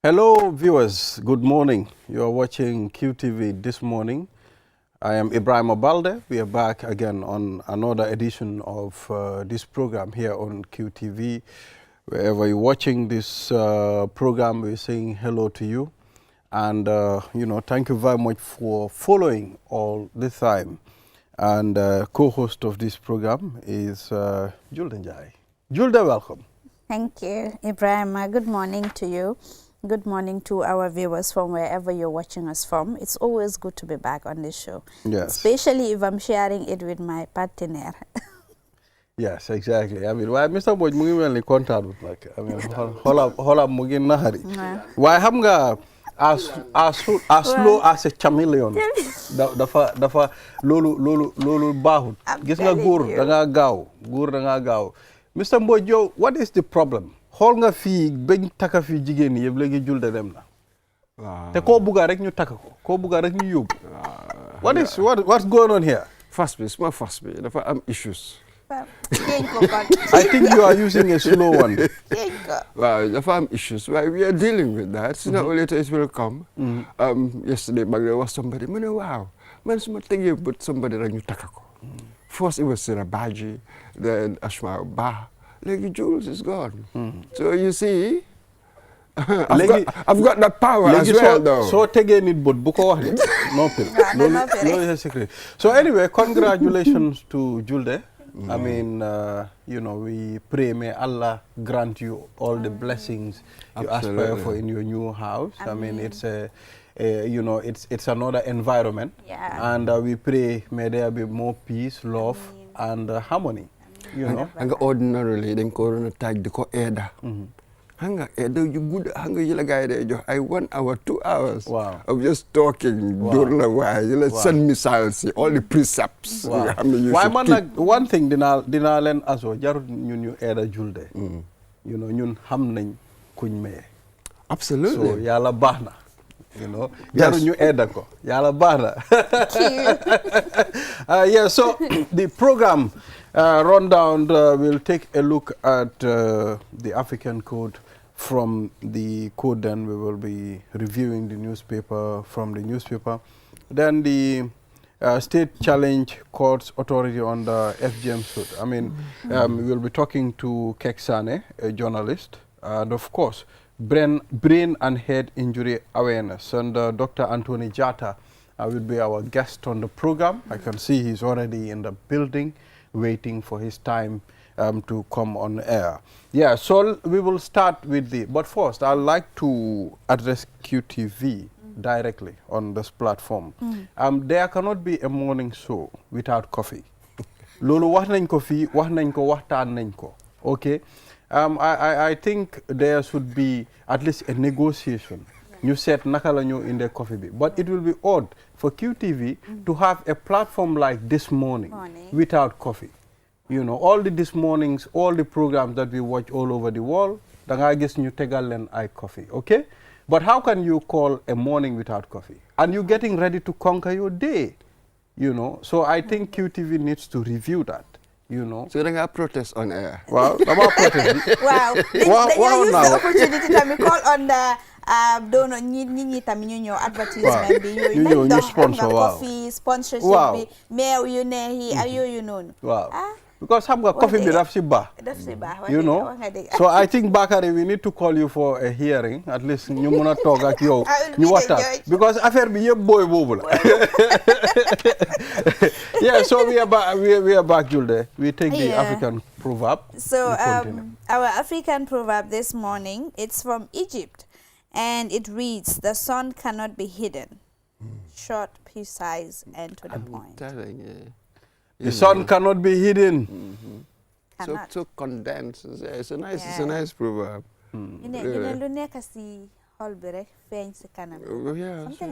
Hello, viewers. Good morning. You are watching QTV this morning. I am Ibrahim Abalde. We are back again on another edition of this program here on QTV. Wherever you're watching this program, we're saying hello to you. And, thank you very much for following all the time. And co-host of this program is Julde Njai. Julde, welcome. Thank you, Ibrahim. Good morning to you. Good morning to our viewers from wherever you're watching us from. It's always good to be back on this show. Yes. Especially if I'm sharing it with my partner. Yes, exactly. I mean, why Mr. Boy mu ngi contact with like I mean hola mu ngi naxari. Why xam nga as slow as a chameleon. dafa lolu baaxut. Gis nga góor da nga gaaw. Mr. Mbodj, what is the problem? Xool nga fii bañ taka fii jigéen yëpp léegi Julde dem na. Te koo bugga rek ñu taka ko. Koo bugga rek ñu yóbbu. What's going on here? First base, dafa am issues. I think you are using a slow one. Wow, dafa am issues. Well, we are dealing with that. Sooner or later it will come. Yesterday, there was somebody, wow, man, somebody put somebody rek ñu taka ko. First it was Sirabaji, then Ashma Bah. Lady Jules is gone. So you see, I've got that power as well, though. So tegeen nit bot bu ko wax de noppil. No is a secret. So anyway, congratulations to Julde. I mean, we pray may Allah grant you all the blessings you aspire for in your new house. I mean, it's it's another environment. Yeah. And we pray may there be more peace, love, and harmony. You know, hanga ordinarily dañ ko waroon a taaj di ko aida. Hanga aida yu good hanga yi la gaay day jox ay 1 hour 2 hours. Wow. Of just talking. Door la waay you send missiles all the precepts. Wow. Why man like one thing dina leen aso jarut ñun ñu aida Julde. You know ñun xam nañ kuñ maye. Absolutely. So yàlla baax na. Jarut ñu aida ko. Yàlla baax na. Yeah, so the program rundown will take a look at the African code. From the code, then we will be reviewing the newspaper from the newspaper. Then the State Challenge Courts Authority on the FGM suit. I mean, we will be talking to Keksane, a journalist, and of course, brain and head injury awareness. And Dr. Anthony Jatta will be our guest on the program. I can see he's already in the building, waiting for his time to come on air. Yeah, so we will start with but first I'd like to address QTV directly on this platform. There cannot be a morning show without coffee. Lolo wax nañ ko fi, wax nañ ko, waxtaan nañ ko. Okay? I think there should be at least a negotiation. You said naka la ñu in the coffee bi. But it will be odd for QTV to have a platform like this morning without coffee. You know, all this mornings, all the programs that we watch all over the world, da nga gis ñu tegal leen ay coffee, okay? But how can you call a morning without coffee? And you're getting ready to conquer your day, you know? So I think QTV needs to review that, you know? So da nga protest on air. Well, dama protest. Wow. Use the opportunity to call on the dono ñi tamit ñu ñëw advertisement bi yooyu ñu sponsor coffee sponsorship bi meew yu neex yi ak yooyu noonu. Wow. Because xam nga coffee bi daf si baax. You know, so I think Bakary, we need to call you for a hearing. At least ñu mën a toog ak yow ñu waxtaan. Because affaire bi yëpp booy boobu la. Yeah, so we are back, Julde. We take the African proverb. So our African proverb this morning, it's from Egypt, and it reads, "The sun cannot be hidden." Short, precise, and to the point. The sun cannot be hidden. So condensed. It's a nice proverb. Something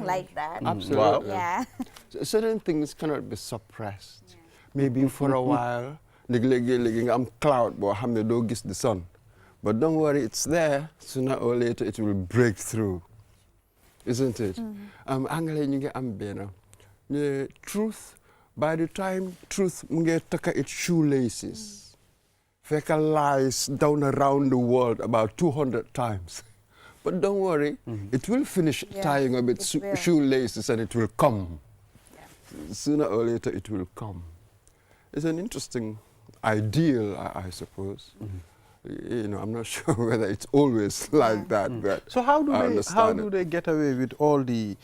like that. Absolutely. Yeah. Certain things cannot be suppressed. Maybe for a while, I'm cloud, but I don't get the sun. But don't worry, it's there. Sooner or later, it will break through. Isn't it? Truth. By the time truth take its shoelaces, fake lies down around the world about 200 times. But don't worry, it will finish tying up its shoelaces and it will come. Yeah. Sooner or later it will come. It's an interesting ideal, I suppose. You know, I'm not sure whether it's always like that. But so how do they get away with all the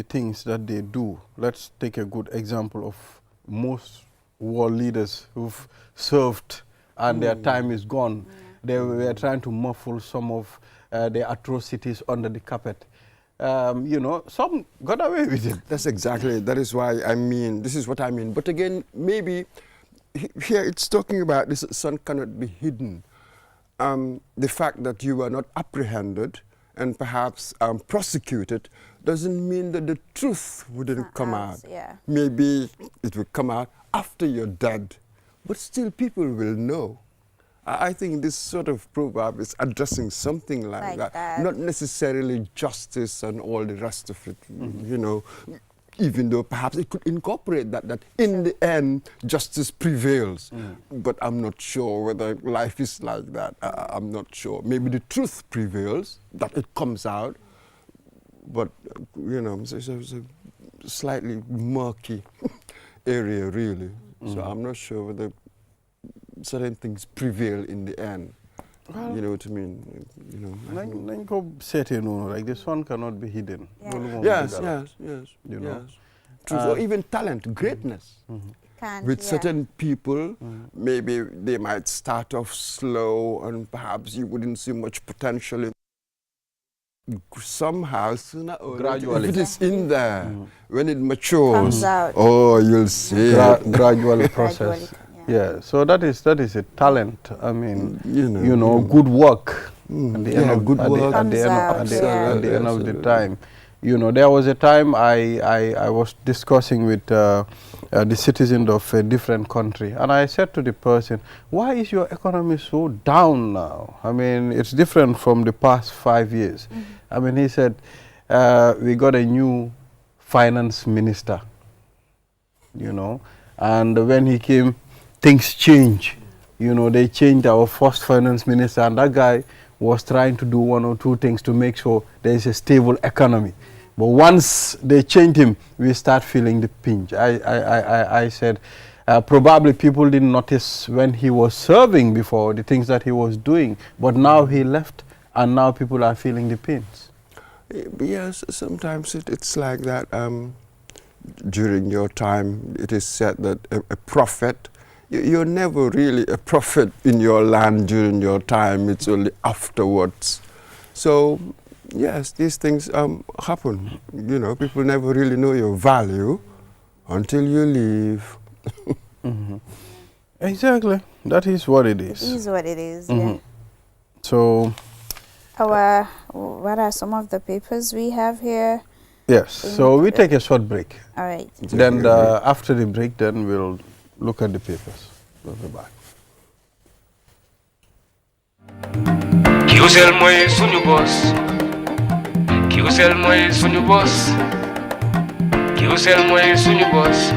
things that they do? Let's take a good example of most world leaders who've served and their time is gone. They were trying to muffle some of their atrocities under the carpet. You know, some got away with it. That's exactly it. That is why I mean, this is what I mean. But again, maybe here it's talking about this son cannot be hidden. The fact that you were not apprehended and perhaps prosecuted doesn't mean that the truth wouldn't come out. Yeah. Maybe it will come out after you're dead, but still people will know. I think this sort of proverb is addressing something like that. Not necessarily justice and all the rest of it, you know, even though perhaps it could incorporate that in the end, justice prevails. But I'm not sure whether life is like that. I'm not sure. Maybe the truth prevails, that it comes out, but, you know, it's a slightly murky area, really. So I'm not sure whether certain things prevail in the end. Well, you know what I mean? You know, like this one cannot be hidden. Yes. You know, or even talent, greatness. With certain people, maybe they might start off slow and perhaps you wouldn't see much potential in somehow, sooner or gradually, if it is in there, when it matures, comes out. Oh, you'll see. Gradual process. Yeah, so that is a talent. I mean, you know, good work. At the end of the time, you know, there was a time I was discussing with the citizens of a different country, and I said to the person, "Why is your economy so down now? I mean, it's different from the past 5 years." I mean, he said, "We got a new finance minister, you know, and when he came, things change. You know, they changed our first finance minister, and that guy was trying to do 1 or 2 things to make sure there is a stable economy. But once they changed him, we start feeling the pinch." I said, probably people didn't notice when he was serving before, the things that he was doing, but now he left, and now people are feeling the pinch. Yes, sometimes it's like that. During your time, it is said that a prophet, you're never really a prophet in your land during your time. It's only afterwards. So, yes, these things happen. You know, people never really know your value until you leave. Exactly. That is what it is. It is what it is, yeah. So, what are some of the papers we have here? Yes, so we take a short break. All right. Then after the break, then we'll look at the papers. We'll be back. Kiusel moy suñu boss. Kiusel moy suñu boss. Kiusel moy suñu boss.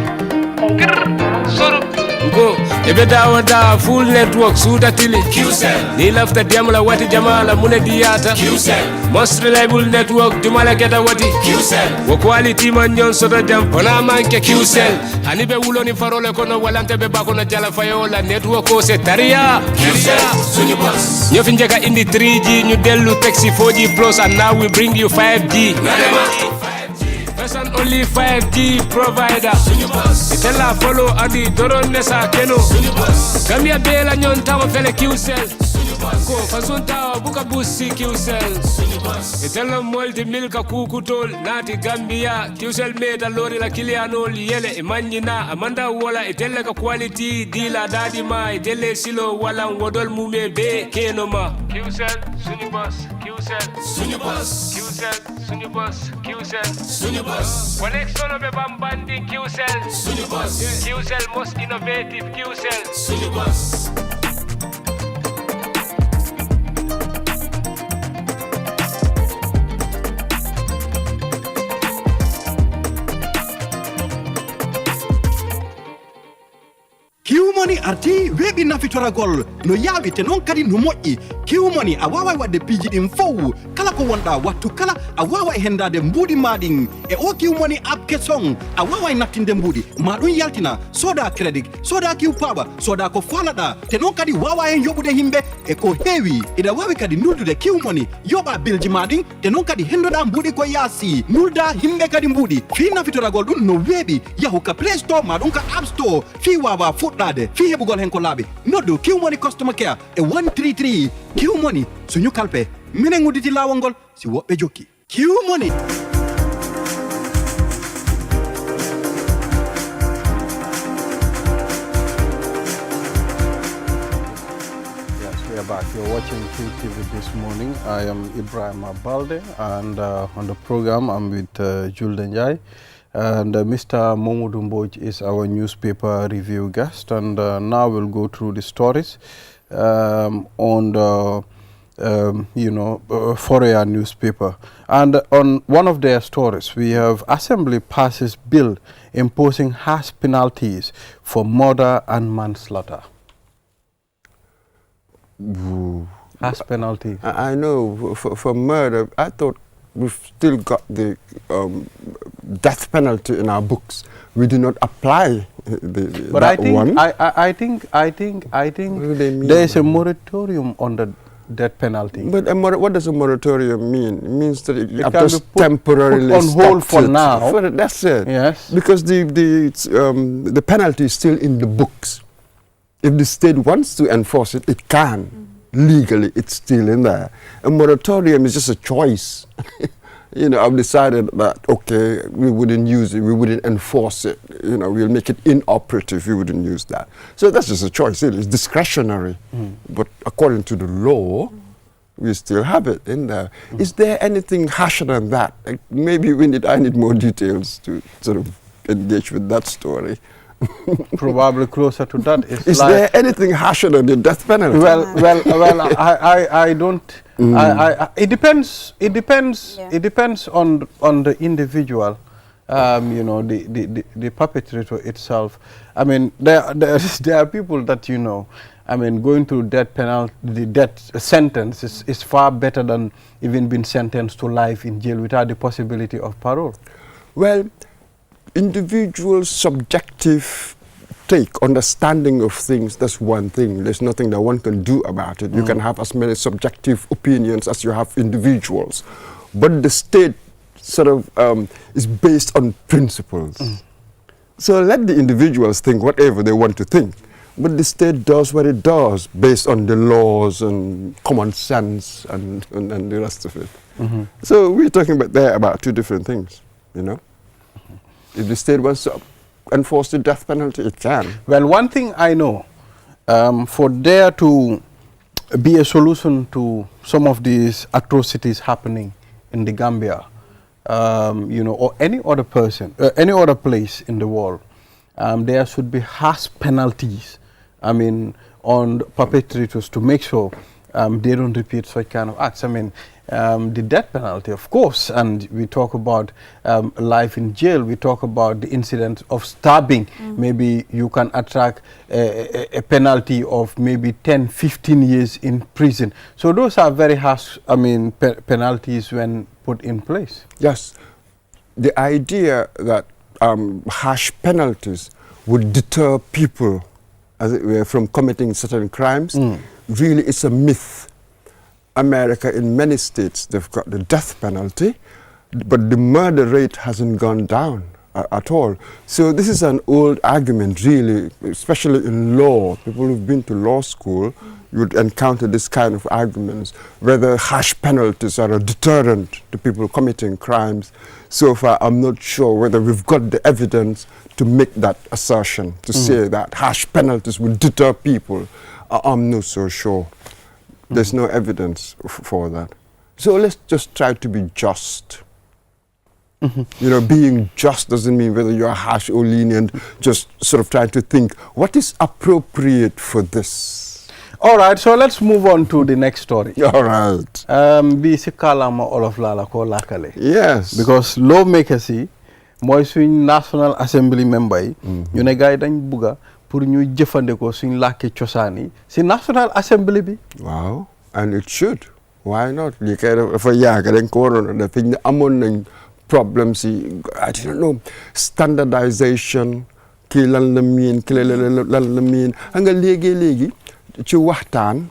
Soru. Go. Ebe da full network suda tili. QCell. Ni lafta diamla wati jamala mune diata. QCell. Most reliable network dumala keta wati. QCell. Wo quality man nyon soto jam pona manke QCell. Hani be wulo ni farole kono walante be bako na jala fayola network ko se taria. QCell. Suñu boss. Nyo finjeka indi 3G ñu delu taxi 4G plus and now we bring you 5G. First and only 5G provider. Itella follow adi doron nesa keno. Gambia bela nyon tawa fele QCell. Ko fasunta buka busi QCell. Itella multi milka kukutol nati Gambia QCell meta lori la kilianol yele imanyina amanda wala itella ka quality dila dadi ma itelle silo wala wodol mume be kenoma. QCell sunyu boss. QCell sunyu boss. QCell sunyu boss. QCell sunyu boss. Connect solo be bambandi QCell sunyu boss. QCell most innovative QCell sunyu boss. Q Money arti webi nafitoragol no yawi te non kadi no moƴƴi kiwmoni a wawa wadde piiji ɗin fow kala ko wonɗa wattu kala a wawa hendade mbuuɗi maɗin e o kiwmoni abke son a wawa nattinde mbuuɗi ma ɗum yaltina soda crédit soda kiw paaba soda ko falaɗa te non kadi wawa hen yoɓude himɓe e ko heewi ina wawi kadi nuldude kiwmoni yoɓa bilji maɗin te non kadi hendoɗa mbuuɗi ko yaasi nulda himɓe kadi mbuuɗi fi nafitoragol ɗum no weeɓi yahu ka play store ma ɗum ka app store fi wawa fuɗɗade fi heɓugol hen ko laaɓi noddu kiwmoni customer care e 133 kiwmoni suñu kalpe minen udditi lawol ngol si woɓɓe jokki kiwmoni. We are back. You're watching QTV this morning. I am Ibrahim Abalde, and on the program I'm with Jules Denjai. And Mr. Momodu Mboj is our newspaper review guest. And now we'll go through the stories on the, Fourier newspaper. And on one of their stories, we have Assembly passes bill imposing harsh penalties for murder and manslaughter. Harsh penalty. I know for murder, I thought we've still got the death penalty in our books. We do not apply but I think there is a moratorium on the death penalty. But what does a moratorium mean? It means that it can just be temporarily put on hold for now. That's it. Yes. Because the penalty is still in the books. If the state wants to enforce it, it can. Legally, it's still in there. A moratorium is just a choice. I've decided that, okay, we wouldn't use it, we wouldn't enforce it. We'll make it inoperative, we wouldn't use that. So that's just a choice. It's discretionary. But according to the law, we still have it in there. Is there anything harsher than that? Like maybe I need more details to sort of engage with that story. Probably closer to that. Is there anything harsher than the death penalty? Well, I don't. It depends. It depends. Yeah. It depends on the individual. The perpetrator itself. I mean, there are people that going through death penalty, the death sentence is far better than even being sentenced to life in jail without the possibility of parole. Well, individual subjective understanding of things, that's one thing. There's nothing that one can do about it. You can have as many subjective opinions as you have individuals. But the state sort of is based on principles. So let the individuals think whatever they want to think. But the state does what it does based on the laws and common sense and the rest of it. So we're talking about two different things, If the state wants to enforce the death penalty, it can. Well, one thing I know, for there to be a solution to some of these atrocities happening in the Gambia, or any other person, any other place in the world, there should be harsh penalties, on perpetrators to make sure they don't repeat such kind of acts. The death penalty, of course, and we talk about life in jail, we talk about the incident of stabbing. Maybe you can attract a penalty of maybe 10, 15 years in prison. So those are very harsh, penalties when put in place. Yes. The idea that harsh penalties would deter people, as it were, from committing certain crimes, really is a myth. America, in many states, they've got the death penalty, but the murder rate hasn't gone down at all. So this is an old argument, really, especially in law. People who've been to law school, you would encounter this kind of arguments, whether harsh penalties are a deterrent to people committing crimes. So far, I'm not sure whether we've got the evidence to make that assertion, to say that harsh penalties will deter people. I'm not so sure. There's no evidence for that. So let's just try to be just. Being just doesn't mean whether you're harsh or lenient, just sort of trying to think, what is appropriate for this? All right, so let's move on to the next story. All right. Yes. Because lawmakers, National Assembly member, pour ñu jëfandikoo suñ làkki cosaan yi si National Assembly bi. Wow, and it should. Why not? Lii kay dafa yàgg dañ ko waroon a def fi ñu amoon nañ problems yi I don't know standardization kii lan la miin kii lan la miin xam nga léegi ci waxtaan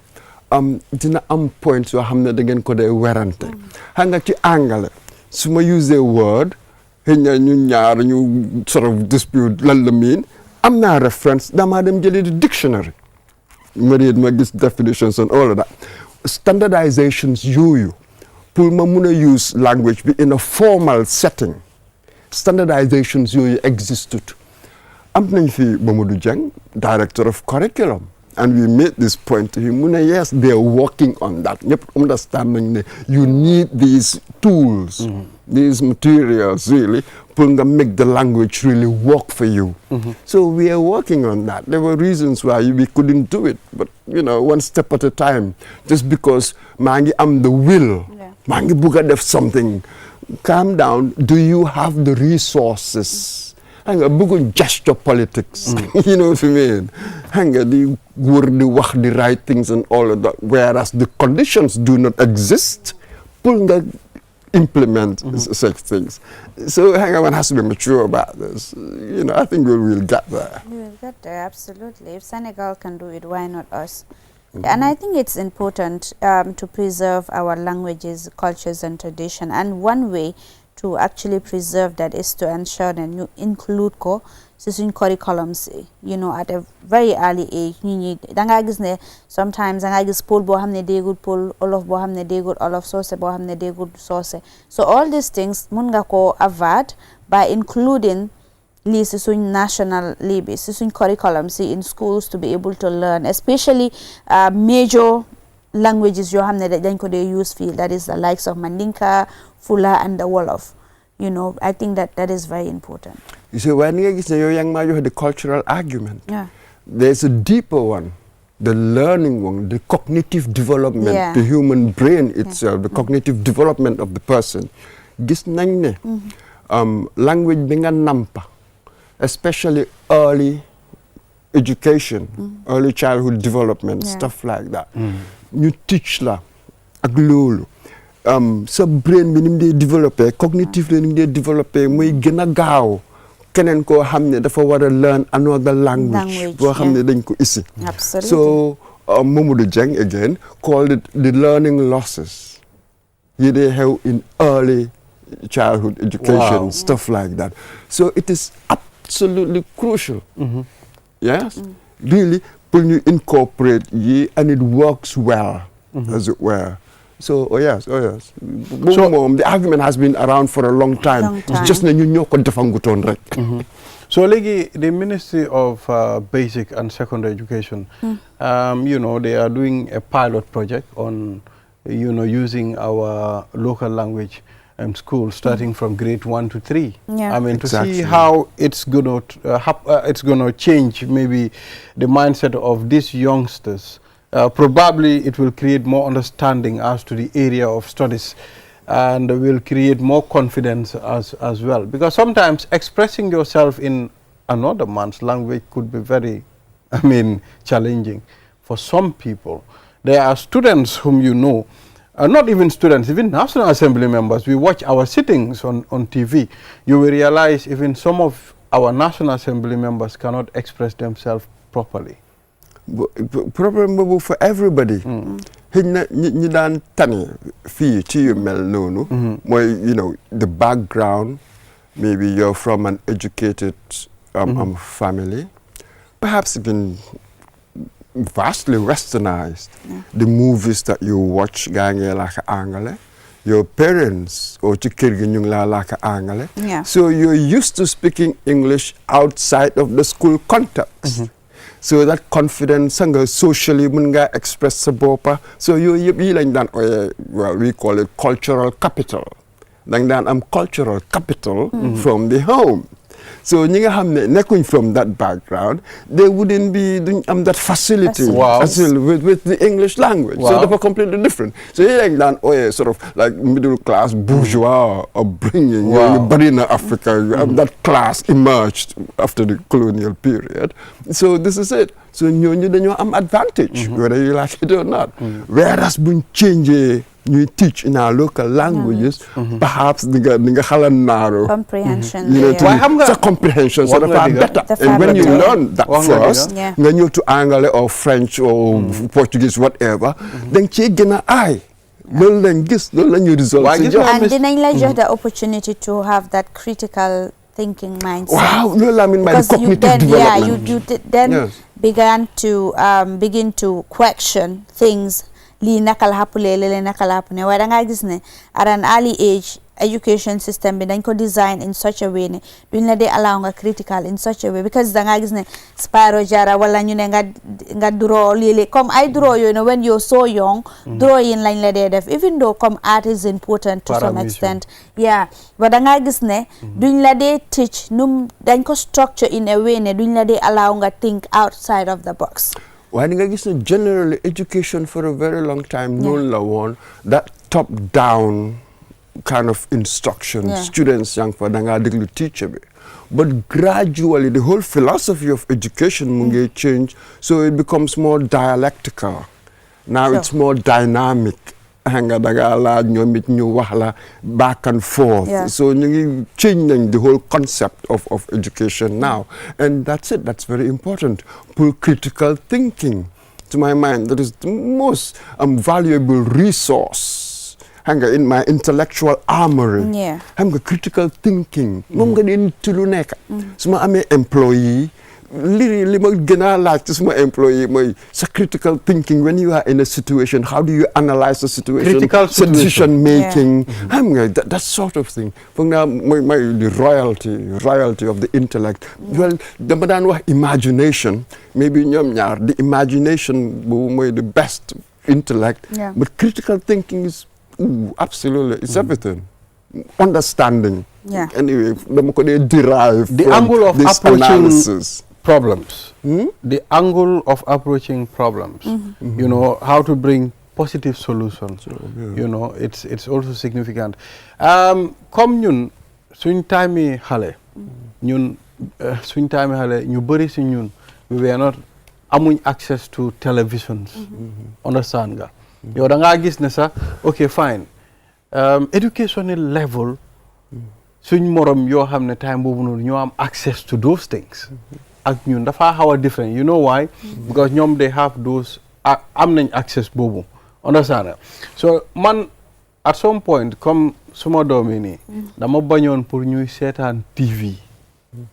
dina am points yoo xam ne da ngeen ko dee werante xam nga ci anglais su ma use word xëy na ñu ñaar ñu sort of dispute lan la miin am naa reference damaa dem jëlee di dictionary ma read ma gis definitions and all of that standardizations yooyu pour ma mun a use language bi in a formal setting standardizations yooyu existed am nañ fi Mamadou Dieng director of curriculum and we made this point to him mu ne yes they are working on that ñëpp understand nañ ne you need these tools these materials really pour nga make the language really work for you so we are working on that. There were reasons why we couldn't do it but you know one step at a time just because maa ngi am the will maa ngi bugg a def something calm down. Do you have the resources? Xam nga bëgguñ gesture politics you know what I mean xam nga di wër di wax di right things and all of that whereas the conditions do not exist pour nga implement such things. So hang on, one has to be mature about this. You know, I think we'll get there. We'll get there, absolutely. If Senegal can do it, why not us? And I think it's important to preserve our languages, cultures, and tradition. And one way to actually preserve that is to ensure that you include in curriculums, you know, at a very early age. You need sometimes I guess Pol Bohamne de good Pol, Olof Bohamne de good Olof Sauce Bohamne de good sauce. So all these things munga ko avoid by including these national libis, curriculums in schools to be able to learn, especially major languages you have that they use field, that is the likes of Mandinka, Fula, and the Wolof. You know, I think that is very important. You see, when you have the cultural argument, there's a deeper one, the learning one, the cognitive development, the human brain itself, the cognitive development of the person. Gis nañ ne language bi nga nampa, especially early education, early childhood development, stuff like that. You teach la ak lolu. Sa brain bi nim dey développer, cognitively nim dey développer muy gëna gaaw keneen koo xam ne dafa war a learn another language boo xam ne dañ ko isi. Absolutely. So Mamadou Dieng again called it the learning losses. They have in early childhood education, stuff like that. So it is absolutely crucial. Yes, really, when you incorporate ye and it works well, as it were. So, oh yes. So, the argument has been around for a long time. It's just that you know So, the Ministry of Basic and Secondary Education, you know, they are doing a pilot project on, you know, using our local language schools starting from grade 1 to 3. I mean, to see how it's going to change maybe the mindset of these youngsters. Probably it will create more understanding as to the area of studies and will create more confidence as well. Because sometimes expressing yourself in another man's language could be very, challenging for some people. There are students whom you know, not even students, even National Assembly members, we watch our sittings on TV. You will realize even some of our National Assembly members cannot express themselves properly. Problem for everybody. You don't feel you know the background. Maybe you're from an educated family, perhaps even vastly westernized. The movies that you watch, your parents or so you're used to speaking English outside of the school context. So that confidence and socially munga express sabopa. So you like that, well, we call it cultural capital. Like that cultural capital from the home. So ñi nga xam ne nekkuñ from that background, they wouldn't be doing that facility with the English language. So they were completely different. So you like that sort of like middle class bourgeois upbringing. But in Africa, that class emerged after the colonial period. So this is it. So ñooñu dañoo am advantage, whether you like it or not. Whereas buñ change you teach in our local languages, perhaps the narrow comprehension. Comprehension sort of better. And when you learn that first, then you to Angle or French or Portuguese, whatever, then you get an eye. Then you result. And then I just the opportunity to have that critical thinking mindset. Wow, I mean by the cognitive development. You then begin to question things. Li nakal hapule lele nakal hapune why danga gis ne at an early age education system bi dañ ko design in such a way ne duñ la dee allow nga critical in such a way because danga gis ne Spyro Jara wala ñu ne nga draw lele comme ay draw you know when you're so young drawing lañ la dee def even though comme art is important to some extent but danga gis ne duñ la dee teach num dañ ko structure in a way ne duñ la dee allow nga think outside of the box. Why did I say generally education for a very long time no one that top down kind of instruction students young for danga diglu teacher but gradually the whole philosophy of education mungi change so it becomes more dialectical now it's more dynamic hanga daga la ñomit ñu wax la back and forth so ñu ngi changing the whole concept of education now and that's it, that's very important. Pull critical thinking to my mind, that is the most valuable resource hanga in my intellectual armory. Hanga critical thinking moom nga di nit lu nekk su ma amee employee li ma gën a laaj ci suma employee mooy sa critical thinking when you are in a situation, how do you analyze the situation, decision making, xam nga that sort of thing. Foog naa mooy the royalty of the intellect. Well dama daan wax imagination, maybe ñoom ñaar the imagination bu mooy the best intellect, but critical thinking is absolutely it's everything. Understanding. Anyway, dama ko dee derive the from angle of this approaching analysis. Problems. The angle of approaching problems. You know, how to bring positive solutions. You know, it's also significant. Comme ñun suñ time xale ñun suñ time xale ñu bëri si ñun we were not amuñ access to televisions. Understand nga? Yow da ngaa gis ne sax okay fine educational level suñ morom yoo xam ne time boobu noonu ñoo am access to those things ak ñun dafa xaw a different, you know why? Because ñoom they have those am nañ access boobu, understand? So man at some point comme suma doomi nii dama bañoon pour ñuy seetaan TV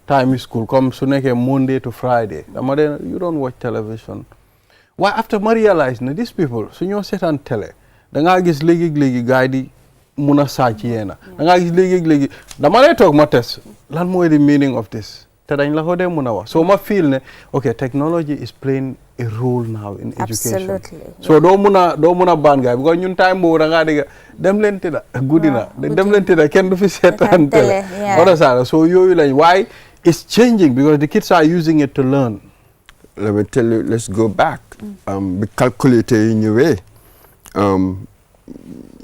time school comme su nekkee Monday to Friday dama de you don't watch television. Why after ma realize na these people su ñoo seetaan télé da ngaa gis léegi gars yi di mun a sàcc yeena da ngaa gis léegi dama lay toog ma test lan mooy the meaning of this te dañ la ko dee mun a wax so ma feel ne okay technology is playing a role now in education. So doo mun a baan gaay because ñun time boobu da ngaa dégg dem leen tëdda guddi na dem leen tëdda kenn du fi seetaan télé so yooyu lañ why it's changing because the kids are using it to learn. Let me tell you, let's go back. Be calculated in your way.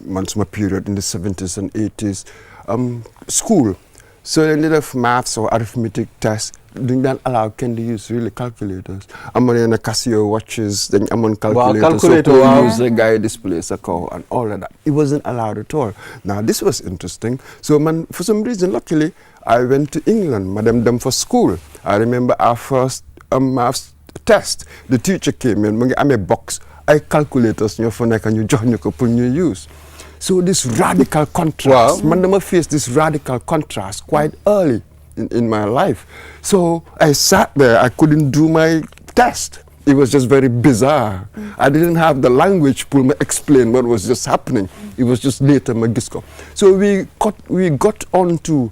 Once my period in the 70s and 80s, school. So instead of maths or arithmetic tests, doing that allow can they use really calculators. I'm on a Casio watches, then I'm on calculators. So use the guy displays a call and all of that. It wasn't allowed at all. Now this was interesting. So man, for some reason, luckily, I went to England, madam them for school. I remember our first maths test. The teacher came in, I'm a box. I calculators your phone and you join your couple you use. So this radical contrast, man, faced this radical contrast quite early in my life. So I sat there, I couldn't do my test. It was just very bizarre. I didn't have the language to explain what was just happening. It was just later Magisco. So we got on to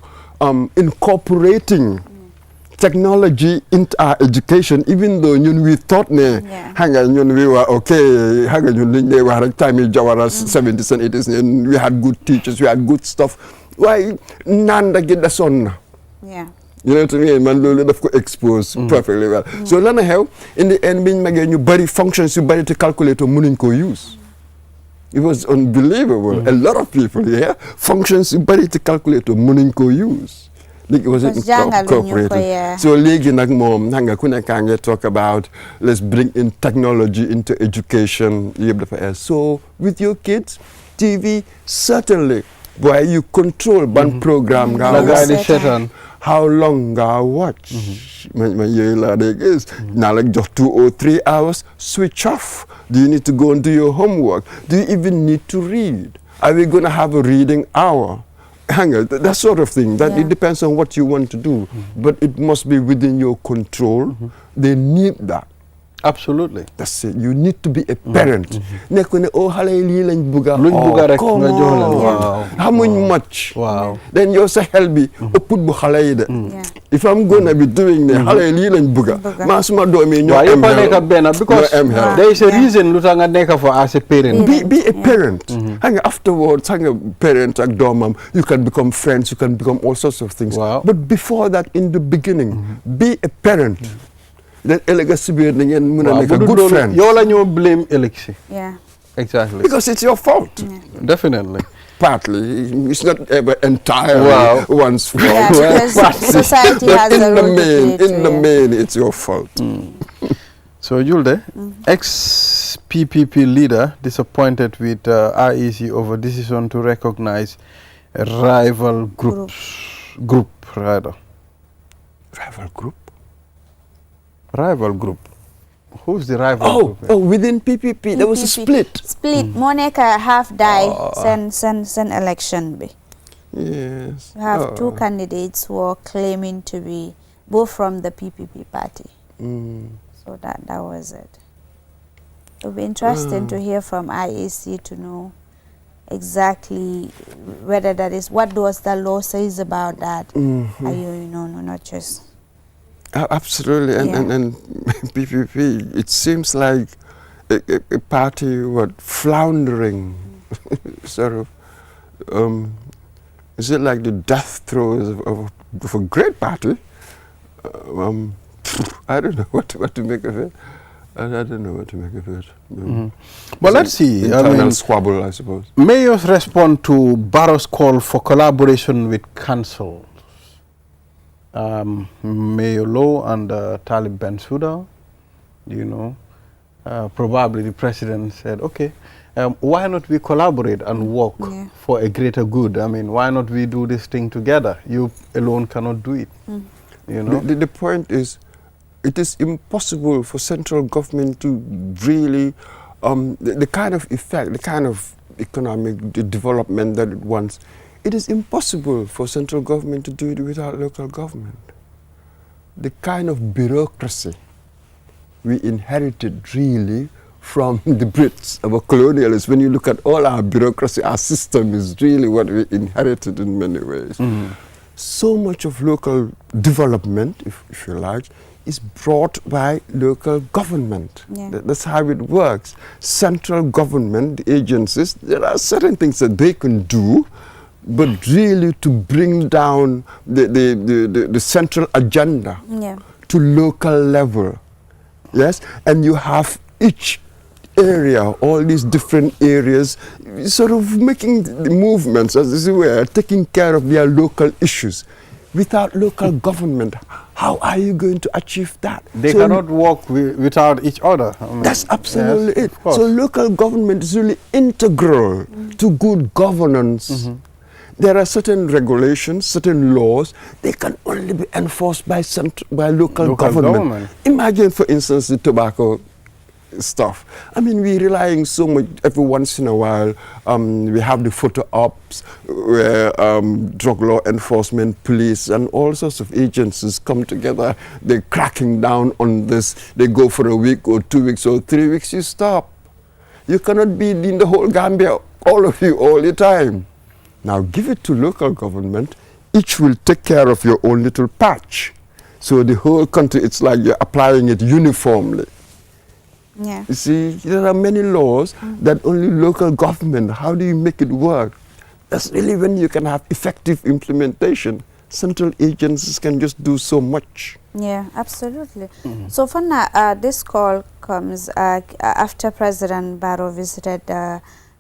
incorporating technology into our education, even though we thought we were okay, time 70s and 80s, and we had good teachers, we had good stuff. Why nanda get the son? You know what I mean? Man, loolu daf ko expose perfectly well. So lan la xew in the end biñ magee ñu bari functions yu bari te calculator mënuñ ko use. It was unbelievable. A lot of people, functions yu bari te calculator mënuñ ko use. Like it wasn't incorporated. So léegi nag moom xam nga ku nekk nga talk about let's bring in technology into education yëpp dafa so with your kids TV certainly boy you control ban programme nga how long nga watch ma yooyu laa dee gis naa la jox 2 or 3 hours switch off. Do you need to go and do your homework? Do you even need to read? Are we going to have a reading hour? That sort of thing. That it depends on what you want to do, but it must be within your control. They need that. Absolutely. That's it. You need to be a parent. Nekku ne oh xale yi lii lañ bugga. Luñ bugga rek nga jox leen. Wow. Xamuñ much. Wow. Then yow sa xel bi ëpput bu xale yi de. If I'm gonna be doing ne xale yi lii lañ bugga. Maa suma doom yi ñoo am xel. Because there is a reason lu tax nga nekk for as a parent. Be a parent. Hang afterwards, hang a parent ak doomam, you can become friends, you can become all sorts of things. Wow. But before that, in the beginning, be a parent. Then legacy be a good friend. You all blame election. Yeah. Exactly. Because it's your fault. Definitely. Partly. It's not ever entirely one's fault. Yeah, because society has a role to play. In the main, it's your fault. So, Julde, ex-PPP leader disappointed with IEC over decision to recognize a rival group. Rival group? Rival group. Who's the rival group? Oh, within PPP, there was a split. Monica half die, sen election be. Yes. You have two candidates who are claiming to be both from the PPP party. So that was it. It will be interesting to hear from IEC to know exactly whether that is, what does the law says about that. Are you not just... Absolutely, and PPP, it seems like a party floundering, sort of. Is it like the death throes of a great party? I don't know what to make of it. I don't know what to make of it. But let's see. Internal squabble, I suppose. Mayors respond to Barrow's call for collaboration with council. Mayor Low and Talib Bensouda, probably the president said, okay, why not we collaborate and work for a greater good? I mean, why not we do this thing together? You alone cannot do it. The point is, it is impossible for central government to really, the kind of effect, the kind of economic development that it wants, it is impossible for central government to do it without local government. The kind of bureaucracy we inherited really from the Brits, our colonialists. When you look at all our bureaucracy, our system is really what we inherited in many ways. So much of local development, if you like, is brought by local government. That's how it works. Central government, the agencies, there are certain things that they can do, but really to bring down the central agenda to local level. Yes, and you have each area, all these different areas, sort of making the movements, as it were, taking care of their local issues. Without local government, how are you going to achieve that? They cannot work without each other. I mean, that's absolutely it. So local government is really integral to good governance. There are certain regulations, certain laws, they can only be enforced by local government. Imagine, for instance, the tobacco stuff. I mean, we're relying so much every once in a while. We have the photo ops where drug law enforcement, police, and all sorts of agencies come together. They're cracking down on this. They go for a week or 2 weeks or 3 weeks, you stop. You cannot be in the whole Gambia, all of you, all the time. Now give it to local government. Each will take care of your own little patch. So the whole country, it's like you're applying it uniformly. You see, there are many laws that only local government, how do you make it work? That's really when you can have effective implementation. central agencies can just do so much. Yeah, absolutely. So, Fanna, this call comes after President Barrow visited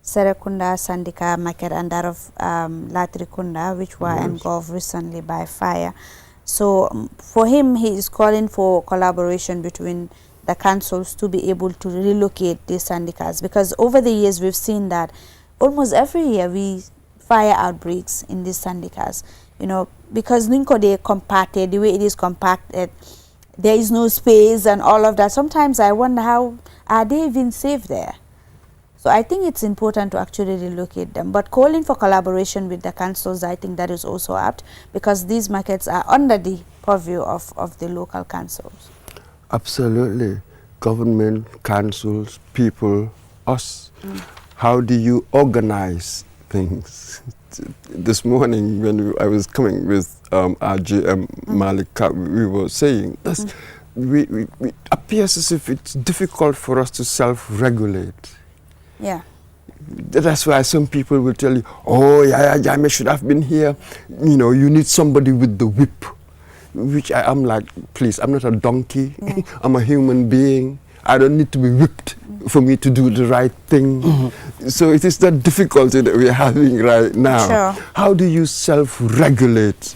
Serekunda, Sandika market and that of Latrikunda, which were engulfed recently by fire. So, for him, he is calling for collaboration between the councils to be able to relocate these Sandikas, because over the years we've seen that almost every year we fire outbreaks in these Sandikas. You know, because Ninko they compacted, the way it is compacted, there is no space and all of that. Sometimes I wonder how are they even safe there. So I think it's important to actually relocate them. But calling for collaboration with the councils, I think that is also apt, because these markets are under the purview of the local councils. Absolutely. Government, councils, people, us. How do you organize things? This morning when I was coming with our GM Malika, we were saying this, it appears as if it's difficult for us to self-regulate. Yeah. That's why some people will tell you, oh, Yaya Jammeh should have been here. You know, you need somebody with the whip. Which I'm like, please, I'm not a donkey. I'm a human being. I don't need to be whipped for me to do the right thing. So it is that difficulty that we're having right now. Sure. How do you self-regulate,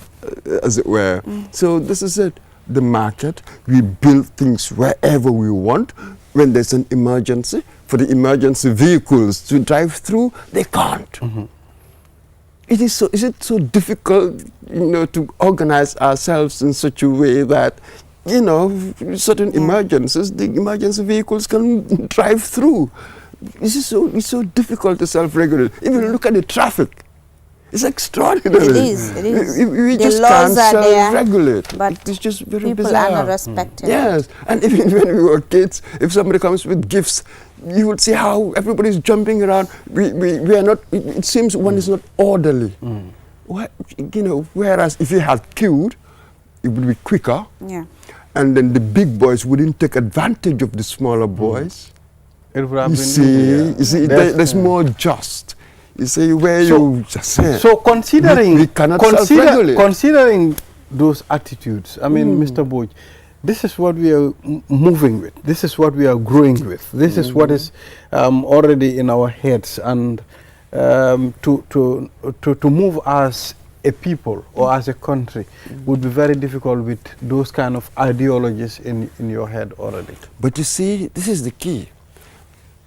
as it were? So this is it. The market, we build things wherever we want. When there's an emergency, for the emergency vehicles to drive through, they can't. Is it so difficult, you know, to organize ourselves in such a way that, you know, certain emergencies, the emergency vehicles can drive through? It's so difficult to self-regulate. Even look at the traffic. It's extraordinary. It is. We The just laws can't are there, self-regulate. but It's just very people bizarre. are not respecting Yes, and even when we were kids, if somebody comes with gifts, you would see how everybody's jumping around. We are not, it seems one is not orderly. You know, whereas if you had queued, it would be quicker. Yeah. And then the big boys wouldn't take advantage of the smaller boys. It would have You been see, easier. there's more just. You see, where you just say. So considering, we cannot self-regulate. considering those attitudes, I mean, Mr. Boj, this is what we are moving with. This is what we are growing with. This is what is already in our heads. And to move as a people or as a country would be very difficult with those kind of ideologies in your head already. But you see, this is the key.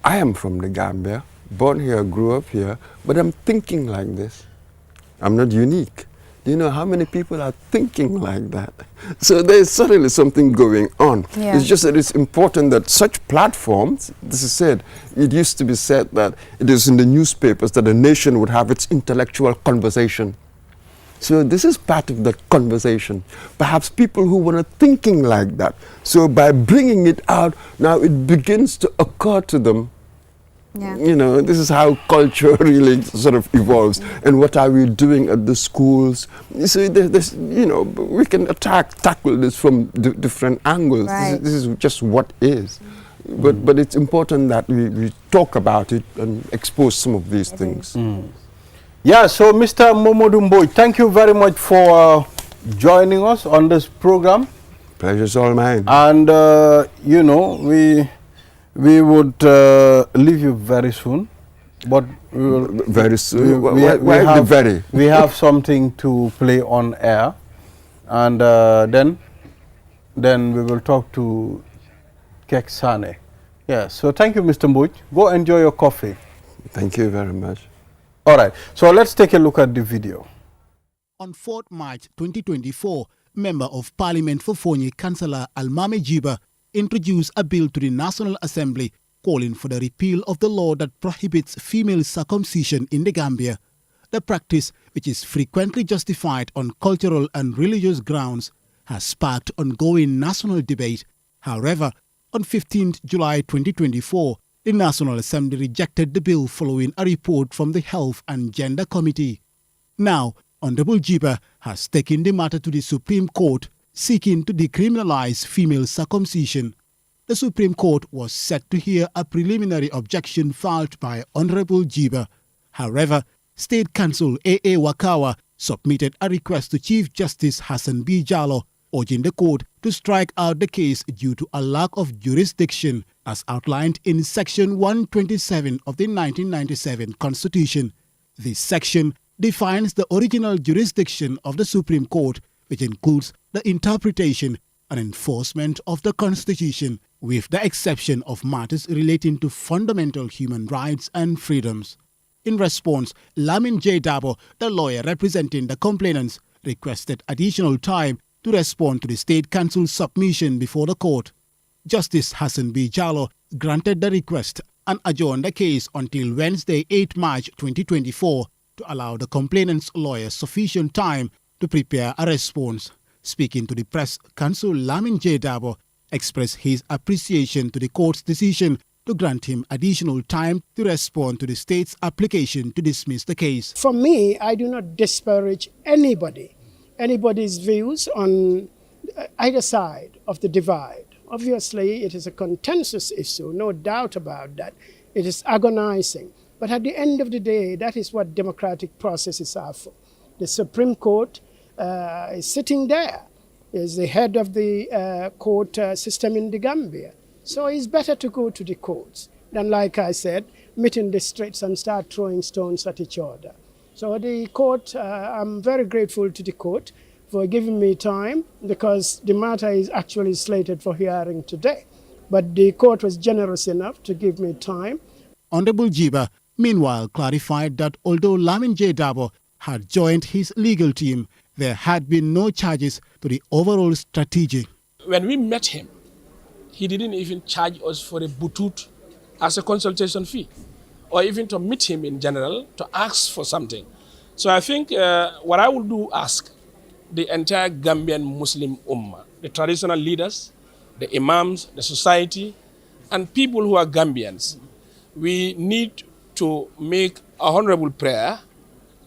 I am from the Gambia, born here, grew up here, but I'm thinking like this. I'm not unique. Do you know how many people are thinking like that? So there's certainly something going on. Yeah. It's just that it's important that such platforms, this is said, it used to be said that it is in the newspapers that a nation would have its intellectual conversation. So this is part of the conversation. Perhaps people who were not thinking like that. So by bringing it out, now it begins to occur to them. Yeah. You know, this is how culture really sort of evolves. And what are we doing at the schools? You see, there's, you know, we can tackle this from different angles. Right. This is just what is. But it's important that we talk about it and expose some of these things. Yeah, so Mr. Momodou Mbodj, thank you very much for joining us on this program. Pleasure's all mine. And, you know, we would leave you very soon, but we will... Very soon? We have something to play on air, and then we will talk to Kek Sane. Yeah, so thank you, Mr. Mbodj. Go enjoy your coffee. Thank you very much. All right, so let's take a look at the video. On 4th March 2024, Member of Parliament for Fonyi, Councillor Almame Jiba, introduced a bill to the National Assembly calling for the repeal of the law that prohibits female circumcision in the Gambia. The practice, which is frequently justified on cultural and religious grounds, has sparked ongoing national debate. However, on 15th July 2024, the National Assembly rejected the bill following a report from the Health and Gender Committee. Now, Honorable Jiba has taken the matter to the Supreme Court, seeking to decriminalize female circumcision. The Supreme Court was set to hear a preliminary objection filed by Honorable Jiba. However, State Counsel A.A. Wakawa submitted a request to Chief Justice Hassan B. Jallow, urging the court to strike out the case due to a lack of jurisdiction, as outlined in Section 127 of the 1997 Constitution. This section defines the original jurisdiction of the Supreme Court, which includes the interpretation and enforcement of the Constitution, with the exception of matters relating to fundamental human rights and freedoms. In response, Lamin J. Dabo, the lawyer representing the complainants, requested additional time to respond to the State Council's submission before the court. Justice Hassan B. Jallow granted the request and adjourned the case until Wednesday, 8 March 2024, to allow the complainant's lawyer sufficient time to prepare a response. Speaking to the press, Counsel Lamin J. Dabo expressed his appreciation to the court's decision to grant him additional time to respond to the state's application to dismiss the case. For me, I do not disparage anybody's views on either side of the divide. Obviously, it is a contentious issue, no doubt about that. It is agonizing. But at the end of the day, that is what democratic processes are for. The Supreme Court is sitting there, is the head of the court system in the Gambia. So it's better to go to the courts than, like I said, meet in the streets and start throwing stones at each other. So the court, I'm very grateful to the court for giving me time, because the matter is actually slated for hearing today. But the court was generous enough to give me time. Honorable Jiba, meanwhile, clarified that although Lamin J. Dabo had joined his legal team, there had been no charges to the overall strategy. When we met him, he didn't even charge us for a butut as a consultation fee, or even to meet him in general to ask for something. So I think what I would do, ask the entire Gambian Muslim Ummah, the traditional leaders, the imams, the society, and people who are Gambians. We need to make a honorable prayer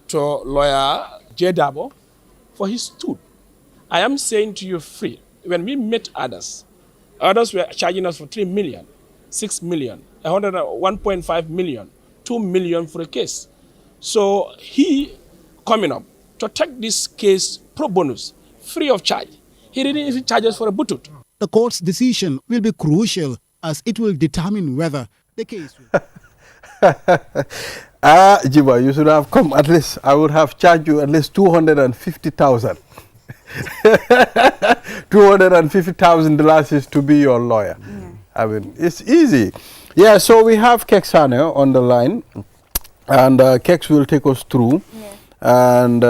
to lawyer J. Dabo for his stood. I am saying to you free, when we met others were charging us for 3 million, 6 million, 1.5 million, 2 million for a case. So he coming up to take this case pro bonus, free of charge. He didn't even charge us for a butut. The court's decision will be crucial, as it will determine whether the case will... Jiba, you should have come at least. I would have charged you at least 250,000. 250,000 dollars to be your lawyer. Yeah. I mean, it's easy. Yeah, so we have Keksane on the line, and Keks will take us through. Yeah. And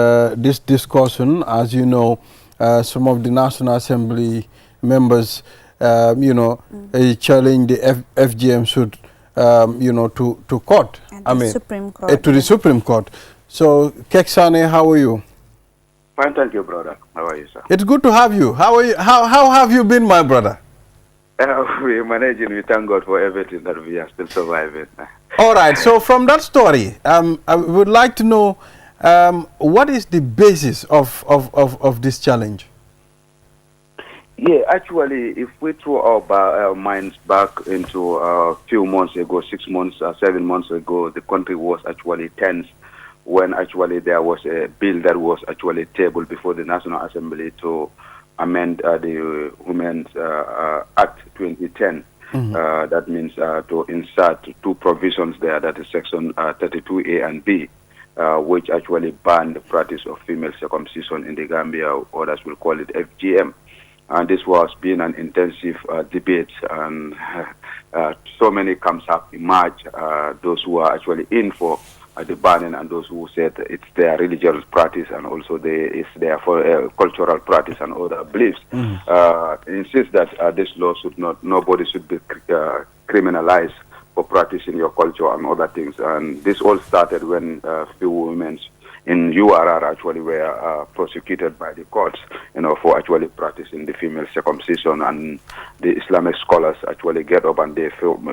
this discussion, as you know, some of the National Assembly members, challenge the FGM should, to court. Supreme Court. To the Supreme Court. So, Keksane, how are you? Fine, thank you, brother. How are you, sir? It's good to have you. How are you? How have you been, my brother? We're managing. We thank God for everything that we are still surviving. All right. So from that story, I would like to know what is the basis of this challenge? Yeah, actually, if we throw our minds back into a few months ago, 6 months, 7 months ago, the country was actually tense when actually there was a bill that was actually tabled before the National Assembly to amend the Women's Act 2010. Mm-hmm. That means to insert two provisions there, that is Section 32A and B, which actually ban the practice of female circumcision in the Gambia, or as we'll call it, FGM. And this was being an intensive debate, and so many camps have emerged, those who are actually in for the banning and those who said it's their religious practice and also it's their cultural practice and other beliefs. Insist that this law should nobody should be criminalized for practicing your culture and other things. And this all started when few women in URR actually were prosecuted by the courts, for actually practicing the female circumcision, and the Islamic scholars actually get up and they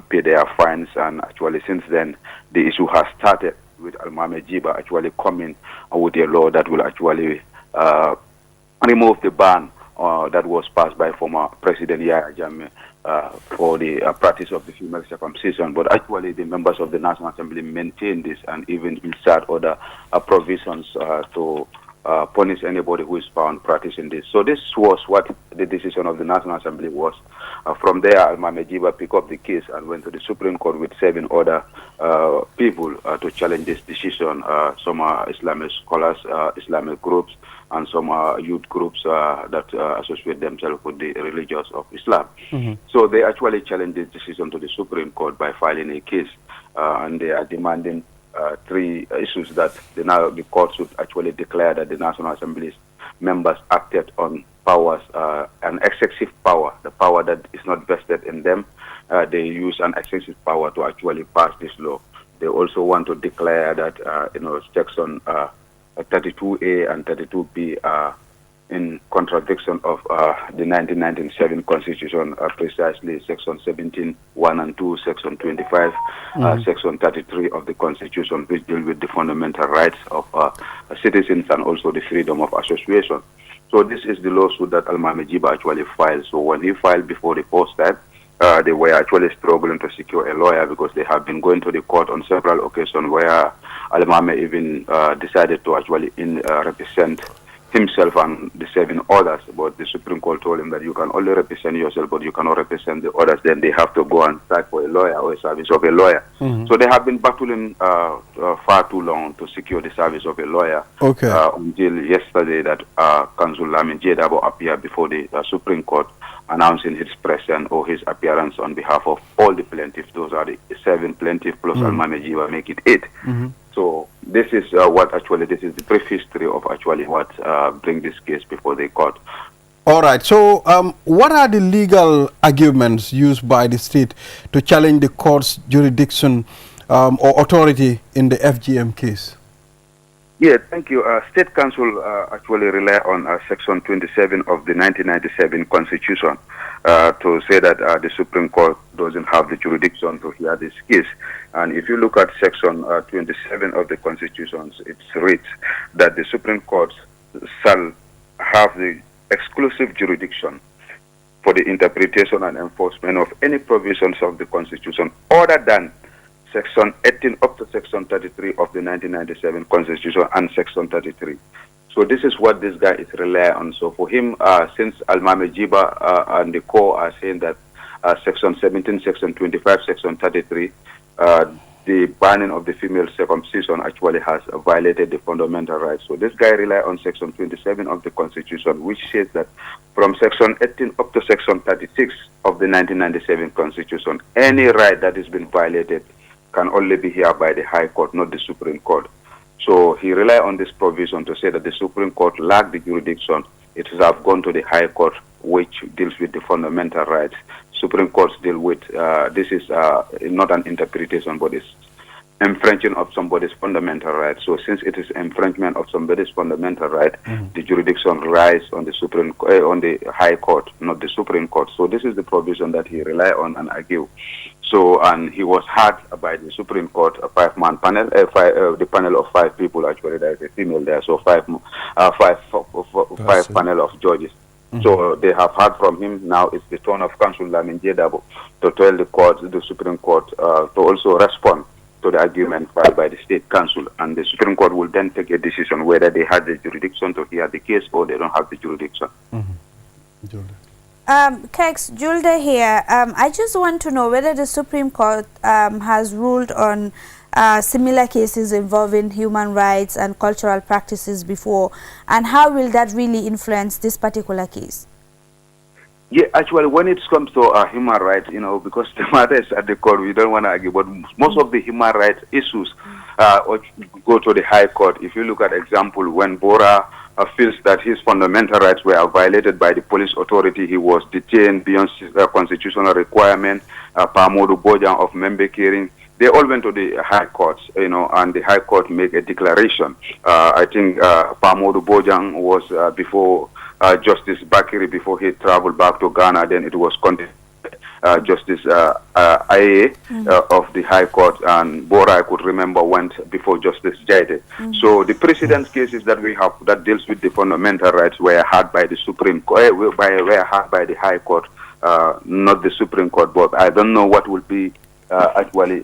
pay their fines, and actually since then the issue has started with Almame Jiba actually coming with a law that will actually remove the ban that was passed by former President Yahya Jammeh for the practice of the female circumcision. But actually the members of the National Assembly maintain this and even insert other provisions to punish anybody who is found practicing this. So this was what the decision of the National Assembly was. From there, Almame Jiba picked up the case and went to the Supreme Court with 7 other people to challenge this decision. Some are Islamic scholars, Islamic groups, and some are youth groups that associate themselves with the religions of Islam. So they actually challenged this decision to the Supreme Court by filing a case, and they are demanding 3 issues that the court should actually declare that the National Assembly's members acted on powers, an excessive power, the power that is not vested in them. They use an excessive power to actually pass this law. They also want to declare that Section 32A and 32B are in contradiction of the 1997 Constitution, precisely Section 17, 1 and 2, Section 25, Section 33 of the Constitution, which deal with the fundamental rights of citizens and also the freedom of association. So this is the lawsuit that Almame Jiba actually filed. So when he filed before the first time, they were actually struggling to secure a lawyer because they have been going to the court on several occasions where Almame even decided to actually represent himself and the 7 others, but the Supreme Court told him that you can only represent yourself, but you cannot represent the others. Then they have to go and search for a lawyer or a service of a lawyer. So they have been battling far too long to secure the service of a lawyer until yesterday that Counsel Lamin Jedabo appeared before the Supreme Court announcing his presence or his appearance on behalf of all the plaintiffs. Those are the 7 plaintiffs plus Almame Jiba, make it 8. So this is this is the brief history of actually what bring this case before the court. All right. So what are the legal arguments used by the state to challenge the court's jurisdiction or authority in the FGM case? Yeah, thank you. State Council actually rely on Section 27 of the 1997 Constitution to say that the Supreme Court doesn't have the jurisdiction to hear this case. And if you look at Section 27 of the Constitution, it's reads that the Supreme Court shall have the exclusive jurisdiction for the interpretation and enforcement of any provisions of the Constitution other than Section 18 up to Section 33 of the 1997 Constitution and Section 33. So this is what this guy is relying on. So for him, since Almame Jiba and the core are saying that Section 17, Section 25, Section 33, the banning of the female circumcision actually has violated the fundamental rights. So this guy relies on Section 27 of the Constitution, which says that from Section 18 up to Section 36 of the 1997 Constitution, any right that has been violated can only be heard by the High Court, not the Supreme Court. So he relied on this provision to say that the Supreme Court lacked the jurisdiction. It has have gone to the High Court, which deals with the fundamental rights. Supreme Courts deal with, this is not an interpretation, but it's infringement of somebody's fundamental rights. So since it is infringement of somebody's fundamental right, the jurisdiction lies on the on the High Court, not the Supreme Court. So this is the provision that he relied on and argued. So, and he was heard by the Supreme Court, a 5-man panel, the panel of 5 people actually. There is a female there, so five panel of judges. So they have heard from him. Now it's the turn of Counsel Lamin Jedabo to tell the court, the Supreme Court, to also respond to the argument filed by the State Council, and the Supreme Court will then take a decision whether they have the jurisdiction to hear the case or they don't have the jurisdiction. Kex, Julde here. I just want to know whether the Supreme Court has ruled on similar cases involving human rights and cultural practices before, and how will that really influence this particular case? Yeah, actually, when it comes to human rights, because the matter is at the court, we don't want to argue, but most of the human rights issues go to the High Court. If you look at example, when Bora feels that his fundamental rights were violated by the police authority, he was detained beyond constitutional requirement, Pamodu Bojang of Membekering, they all went to the High Court, and the High Court made a declaration. I think Pamodu Bojang was before Justice Bakiri, before he traveled back to Ghana, then it was Justice Aye of the High Court, and Bora, I could remember, went before Justice Jaide. So the precedent cases that we have that deals with the fundamental rights were heard by the Supreme Court, were heard by the High Court, not the Supreme Court. But I don't know what will be actually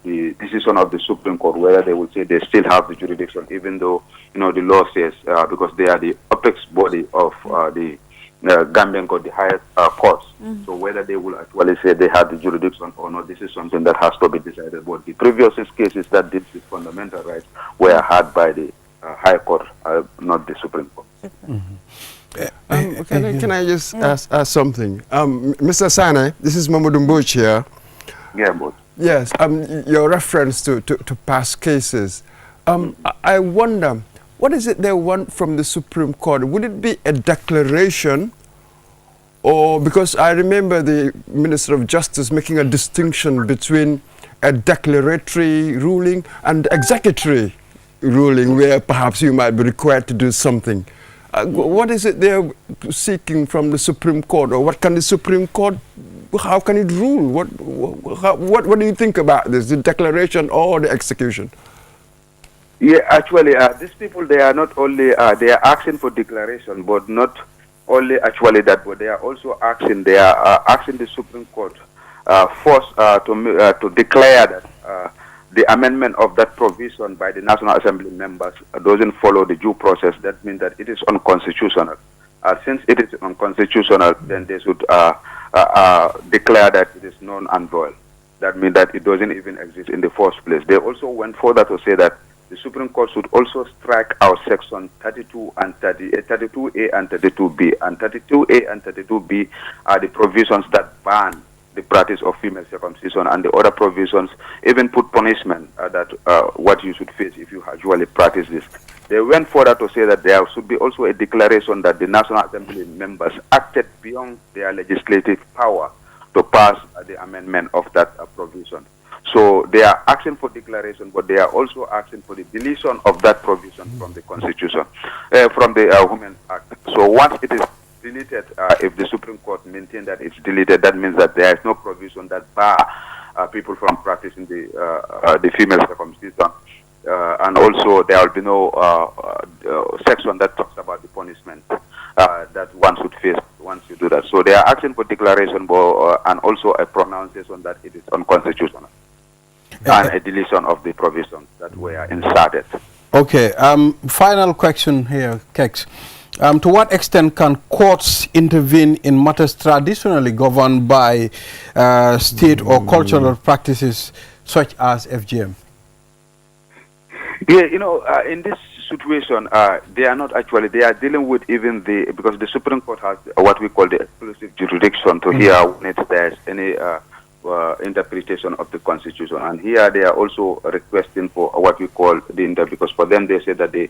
the decision of the Supreme Court, whether they will say they still have the jurisdiction, even though, the law says, because they are the apex body of the Gambian court, the highest courts. So whether they will actually say they have the jurisdiction or not, this is something that has to be decided. But the previous cases that this is fundamental rights were heard by the High Court, not the Supreme Court. Can I just ask something? Mr. Sane, this is Mamadou Mbouch here. Yeah, but yes, your reference to past cases. I wonder, what is it they want from the Supreme Court? Would it be a declaration? Or, because I remember the Minister of Justice making a distinction between a declaratory ruling and executory ruling, where perhaps you might be required to do something. What is it they're seeking from the Supreme Court, or what can the Supreme Court, how can it rule? What do you think about this, the declaration or the execution? Yeah, actually, these people, they are not only, they are asking for declaration, but not only actually that, but they are also asking, asking the Supreme Court first to declare that the amendment of that provision by the National Assembly members doesn't follow the due process. That means that it is unconstitutional. Since it is unconstitutional, then they should declare that it is null and void. That means that it doesn't even exist in the first place. They also went further to say that the Supreme Court should also strike out section 32 and 32A and 32B. And 32A and 32B are the provisions that ban the practice of female circumcision, and the other provisions even put punishment that what you should face if you actually practice this. They went further to say that there should be also a declaration that the National Assembly members acted beyond their legislative power to pass the amendment of that provision. So they are asking for declaration, but they are also asking for the deletion of that provision from the Constitution, from the Women's Act. So once it is deleted, if the Supreme Court maintains that it's deleted, that means that there is no provision that bar people from practicing the female circumcision. And also there will be no section that talks about the punishment that one should face once you do that. So they are asking for declaration, and also a pronunciation that it is unconstitutional, and a deletion of the provisions that were inserted. Okay, final question here, Kex. To what extent can courts intervene in matters traditionally governed by state or cultural practices such as FGM? Yeah, in this situation, they are not actually, they are dealing with even because the Supreme Court has what we call the exclusive jurisdiction to hear when there's any interpretation of the Constitution. And here they are also requesting for what we call because for them they say that the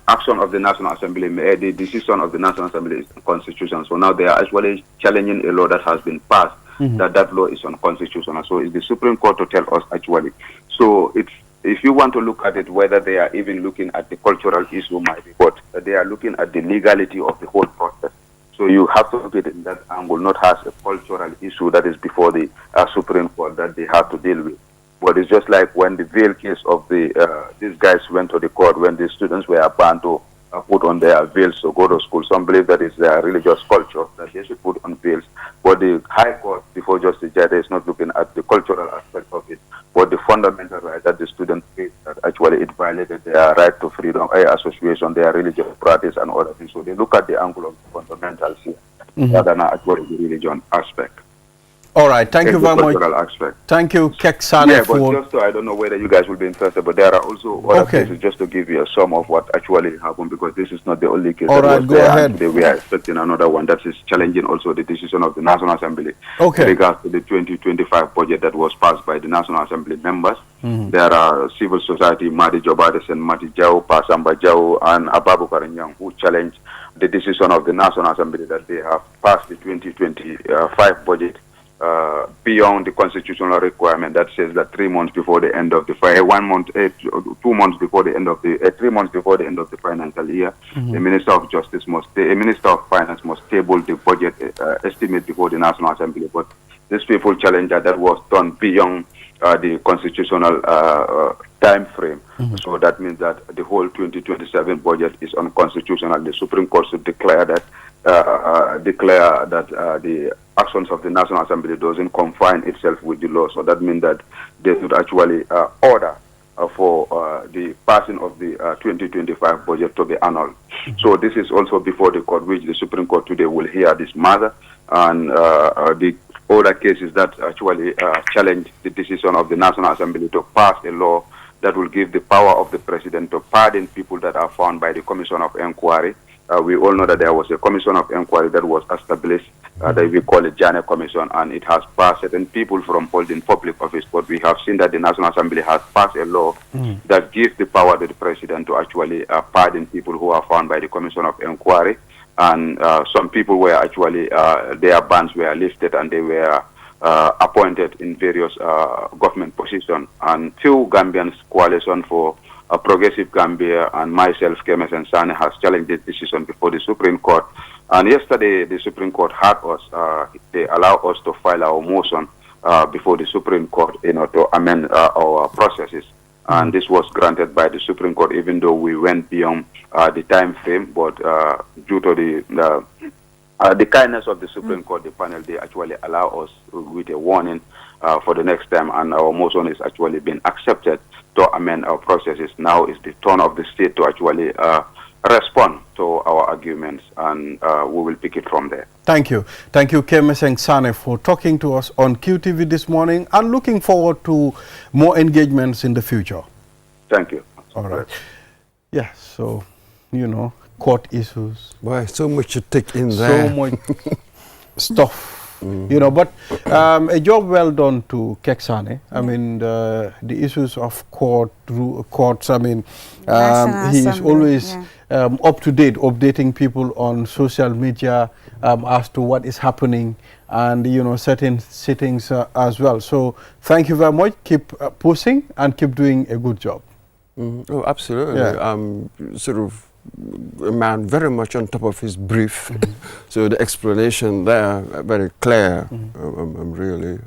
action of the National Assembly, the decision of the National Assembly is unconstitutional. So now they are actually challenging a law that has been passed, that law is unconstitutional. So it's the Supreme Court to tell us actually. So if you want to look at it, whether they are even looking at the cultural issue might be, but they are looking at the legality of the whole process. So you have to look at it in that angle, not as a cultural issue that is before the Supreme Court that they have to deal with. But it's just like when the veil case of these guys went to the court, when the students were banned to put on their veils to go to school. Some believe that it's their religious culture, that they should put on veils. But the High Court, before Justice Jada, is not looking at the cultural aspect of it, but the fundamental right that the students face, that actually it violated their right to freedom, association, their religious practice, and other things. So they look at the angle of the fundamentals here, rather than actually the religion aspect. All right, thank you very much. Aspect. Thank you, Keksane. Yeah, but just so I don't know whether you guys will be interested, but there are also other cases, just to give you a sum of what actually happened, because this is not the only case. All right, go ahead. Today we are expecting another one that is challenging also the decision of the National Assembly in regards to the 2025 budget that was passed by the National Assembly members. There are civil society, Madi Jobadesen, Mati Jau, Pasamba Jau, and Ababu Karanyang, who challenged the decision of the National Assembly that they have passed the 2025 budget beyond the constitutional requirement that says that 3 months before the end of the 2 months before the end of the 3 months before the end of the financial year, the Minister of Justice Minister of Finance must table the budget estimate before the National Assembly. But these people challenge that was done beyond the constitutional time frame. So that means that the whole 2027 budget is unconstitutional. The Supreme Court should declare that the actions of the National Assembly doesn't confine itself with the law. So that means that they should actually order for the passing of the 2025 budget to be annulled. So this is also before the court, which the Supreme Court today will hear this matter, and the other cases that actually challenge the decision of the National Assembly to pass a law that will give the power of the president to pardon people that are found by the Commission of Inquiry. We all know that there was a Commission of Inquiry that was established, that we call it Jane Commission, and it has passed certain people from holding public office. But we have seen that the National Assembly has passed a law that gives the power to the president to actually pardon people who are found by the Commission of Inquiry. And some people were actually, their bans were lifted and they were appointed in various government positions. And few Gambians coalition for a Progressive Gambia and myself, Kemes and Sane, has challenged this decision before the Supreme Court. And yesterday, the Supreme Court had us, they allow us to file our motion before the Supreme Court, to amend our processes. And this was granted by the Supreme Court, even though we went beyond the time frame. But due to the kindness of the Supreme Court, the panel, they actually allow us with a warning for the next time, and our motion is actually being accepted to amend our processes. Now is the turn of the state to actually respond to our arguments, and we will pick it from there. Thank you. Thank you, Kemes and Sane, for talking to us on QTV this morning, and looking forward to more engagements in the future. Thank you. All right. Yeah, so, court issues. Boy, so much to take in there. So much stuff. But a job well done to Keksane. I mean, the issues of courts, I mean, he is always up to date, updating people on social media as to what is happening, and, certain sittings as well. So thank you very much. Keep pushing and keep doing a good job. Oh, absolutely. Yeah. Sort of a man very much on top of his brief. So the explanation there, very clear. I'm really,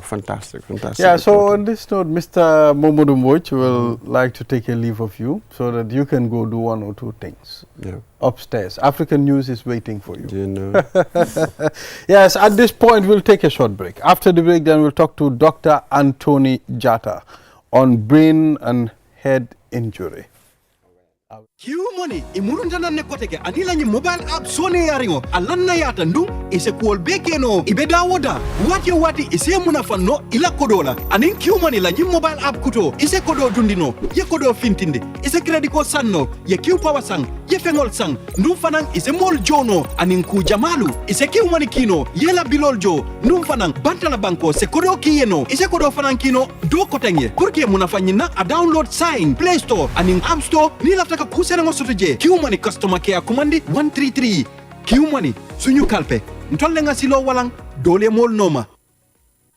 fantastic. Yeah, so on this note, Mr. Momodu Mboj will like to take a leave of you so that you can go do one or two things upstairs. African News is waiting for you. Yes, at this point, we'll take a short break. After the break, then we'll talk to Dr. Anthony Jata on brain and head injury. Q money imurundana ne koteke anila ni mobile app sone yaringo alanna yata ndu ise kuol bekeno ibeda woda wati ise munafano ila kodola anin Q money la ni mobile app kuto ise kodo dundino ye kodo fintinde ise credit ko sanno ye Q power sang ye fengol sang ndu fanan ise mol jono anin ku jamalu ise Q money kino yela bilol jo ndu fanan bantala banko se kodo kiyeno ise kodo fanan kino do kotenge kurke munafanyina a download sign Play Store anin App Store ni lafta kusena sotoje Q-Money customer care commandi 133 Q-Money suñu kalpe ntolle nga silo walang dole mol noma